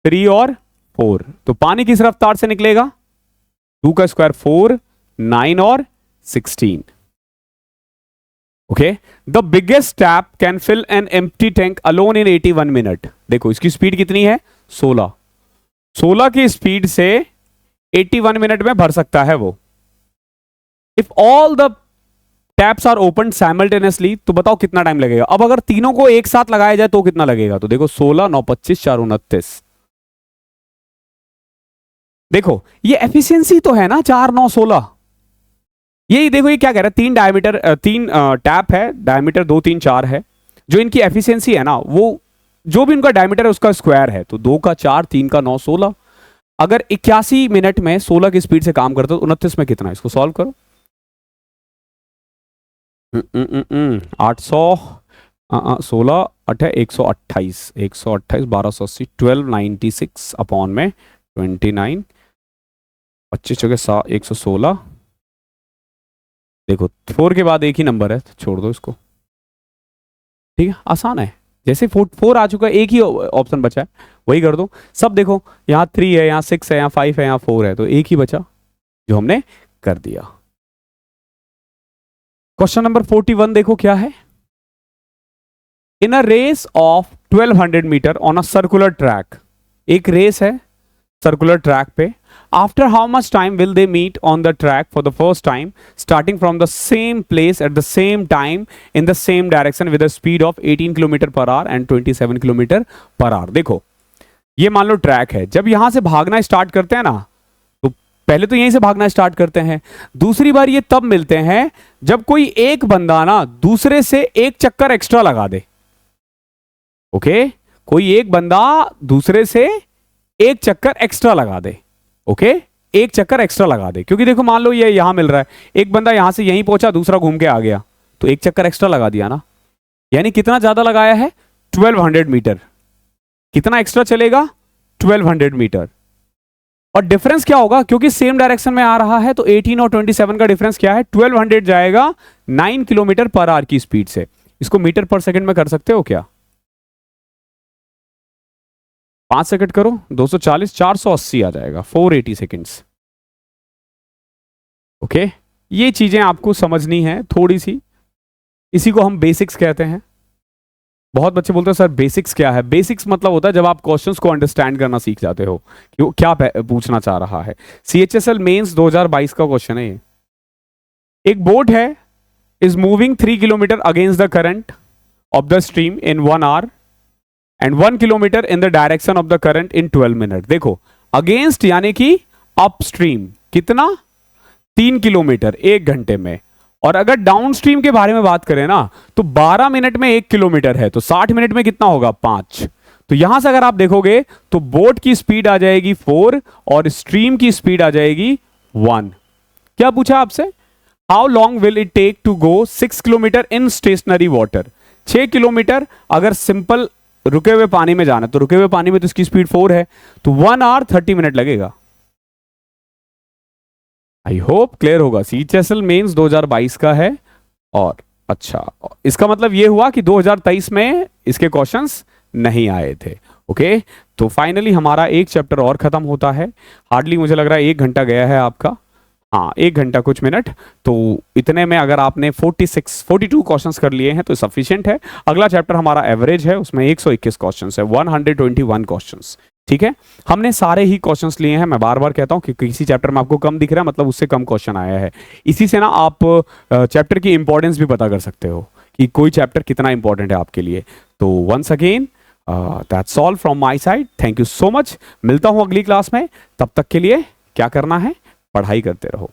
3 और 4, तो पानी किस रफ्तार से निकलेगा? 2 का स्क्वायर 4, 9 और 16। Okay, the biggest tap can fill an empty tank alone in 81 minute. देखो इसकी स्पीड कितनी है? 16 की स्पीड से 81 मिनट में भर सकता है वो। If all the taps are open simultaneously, तो बताओ कितना टाइम लगेगा? अब अगर तीनों को एक साथ लगाया जाए तो कितना लगेगा? तो देखो 16, 9, 25, 4, 29। देखो ये एफिशिएंसी तो है ना, 4, 9, 16। यही देखो ये क्या कह रहा है, 3 डायमीटर 3 टैप है, डायमीटर 2, 3, 4 है। जो इनकी एफिशिएंसी है ना, वो जो भी उनका डायमीटर है उसका स्क्वायर है, तो 2 का 4, 3 का 9, 16। अगर 81 मिनट में 16 की स्पीड से काम करते हो तो 29 में कितना? इसको सॉल्व करो। 800 16 8 128, 128 1280, 1296 अपॉन में 29, 25 चौके 116। देखो 4 के बाद एक ही नंबर है, तो छोड़ दो इसको। ठीक है, आसान है। जैसे 4 आ चुका है, एक ही ऑप्शन बचा है, वही कर दो। सब देखो, यहाँ 3 है, यहाँ 6 है, यहाँ 5 है, यहाँ 4 है, तो एक ही बचा जो हमने कर दिया। क्वेश्चन नंबर 41 देखो क्या है। In a race of 1200 metre on a circular track, एक रेस है सर्कुलर ट्रैक पे, after how much time will they meet on the track for the first time starting from the same place at the same time in the same direction with a speed of 18 kilometre per hour and 27 kilometre per hour. देखो ये मान लो track है, जब यहां से भागना start करते हैं ना, तो पहले तो यहीं से भागना स्टार्ट करते हैं, दूसरी बार ये तब मिलते हैं जब कोई एक बंदा ना दूसरे से एक चक्कर एक्स्ट्रा लगा दे। ओके, कोई एक बंदा दूसरे से एक चक्कर एक्स्ट्रा लगा दे। ओके, एक चक्कर एक्स्ट्रा लगा दे, क्योंकि देखो मान लो ये यहां मिल रहा है, एक बंदा यहां से यहीं पहुंचा, दूसरा घूम के आ गया, तो एक चक्कर एक्स्ट्रा लगा दिया ना। यानी कितना ज्यादा लगाया है? 1200 मीटर। कितना एक्स्ट्रा चलेगा? 1200 मीटर। और डिफरेंस क्या होगा? क्योंकि सेम डायरेक्शन में आ रहा है, तो 18 और 27 का डिफरेंस क्या है? 1200 जाएगा 9 किलोमीटर पर आवर की स्पीड से। इसको मीटर पर सेकंड में कर सकते हो क्या? 5 सेकंड करो, 240, 480 आ जाएगा, 480 सेकंड्स। ओके, ये चीजें आपको समझनी है थोड़ी सी, इसी को हम बेसिक्स कहते हैं। बहुत बच्चे बोलते हैं सर बेसिक्स क्या है? बेसिक्स मतलब होता है जब आप क्वेश्चंस को अंडरस्टैंड करना सीख जाते हो कि वो क्या पूछना चाह रहा है। CHSL मेंस 2022 का क्वेश्चन है ये। एक बोट है is moving 3 kilometre against the current of the stream in 1 our and 1 kilometre in the direction of the current in 12 minute. देखो अगेंस्ट यानी कि अपस्ट्रीम कितना? 3 किलोमीटर 1 घंटे में। और अगर डाउन स्ट्रीम के बारे में बात करें ना, तो 12 मिनट में 1 किलोमीटर है, तो 60 मिनट में कितना होगा? 5। तो यहां से अगर आप देखोगे तो बोट की स्पीड आ जाएगी 4 और स्ट्रीम की स्पीड आ जाएगी 1। क्या पूछा आपसे? How long will it take to go 6 kilometre in stationary water? 6 kilometre अगर सिंपल रुके हुए पानी में जाना, तो रुके हुए पानी में तो इसकी स्पीड 4 है, तो 1 आवर 30 मिनट लगेगा। आई होप क्लियर होगा। CHSL मेंस 2022 का है। और अच्छा, इसका मतलब ये हुआ कि 2023 में इसके क्वेश्चंस नहीं आए थे। ओके, तो फाइनली हमारा एक चैप्टर और खत्म होता है। हार्डली मुझे लग रहा है 1 घंटा गया है आपका, हाँ 1 घंटा कुछ मिनट। तो इतने में अगर आपने 42 क्वेश्चंस कर लिए हैं तो सफिशिएंट है। अगला चैप्टर हमारा एवरेज है, उसमें 121 क्वेश्चंस है, 121 क्वेश्चंस। ठीक है, हमने सारे ही क्वेश्चंस लिए हैं। मैं बार बार कहता हूं कि किसी चैप्टर में आपको कम दिख रहा है, मतलब उससे कम क्वेश्चन आया है। इसी से ना आप चैप्टर की इंपॉर्टेंस भी पता कर सकते हो कि कोई चैप्टर कितना इंपॉर्टेंट है आपके लिए। तो once again that's all from my side, thank you so much. मिलता हूं अगली क्लास में, तब तक के लिए क्या करना है? पढ़ाई करते रहो।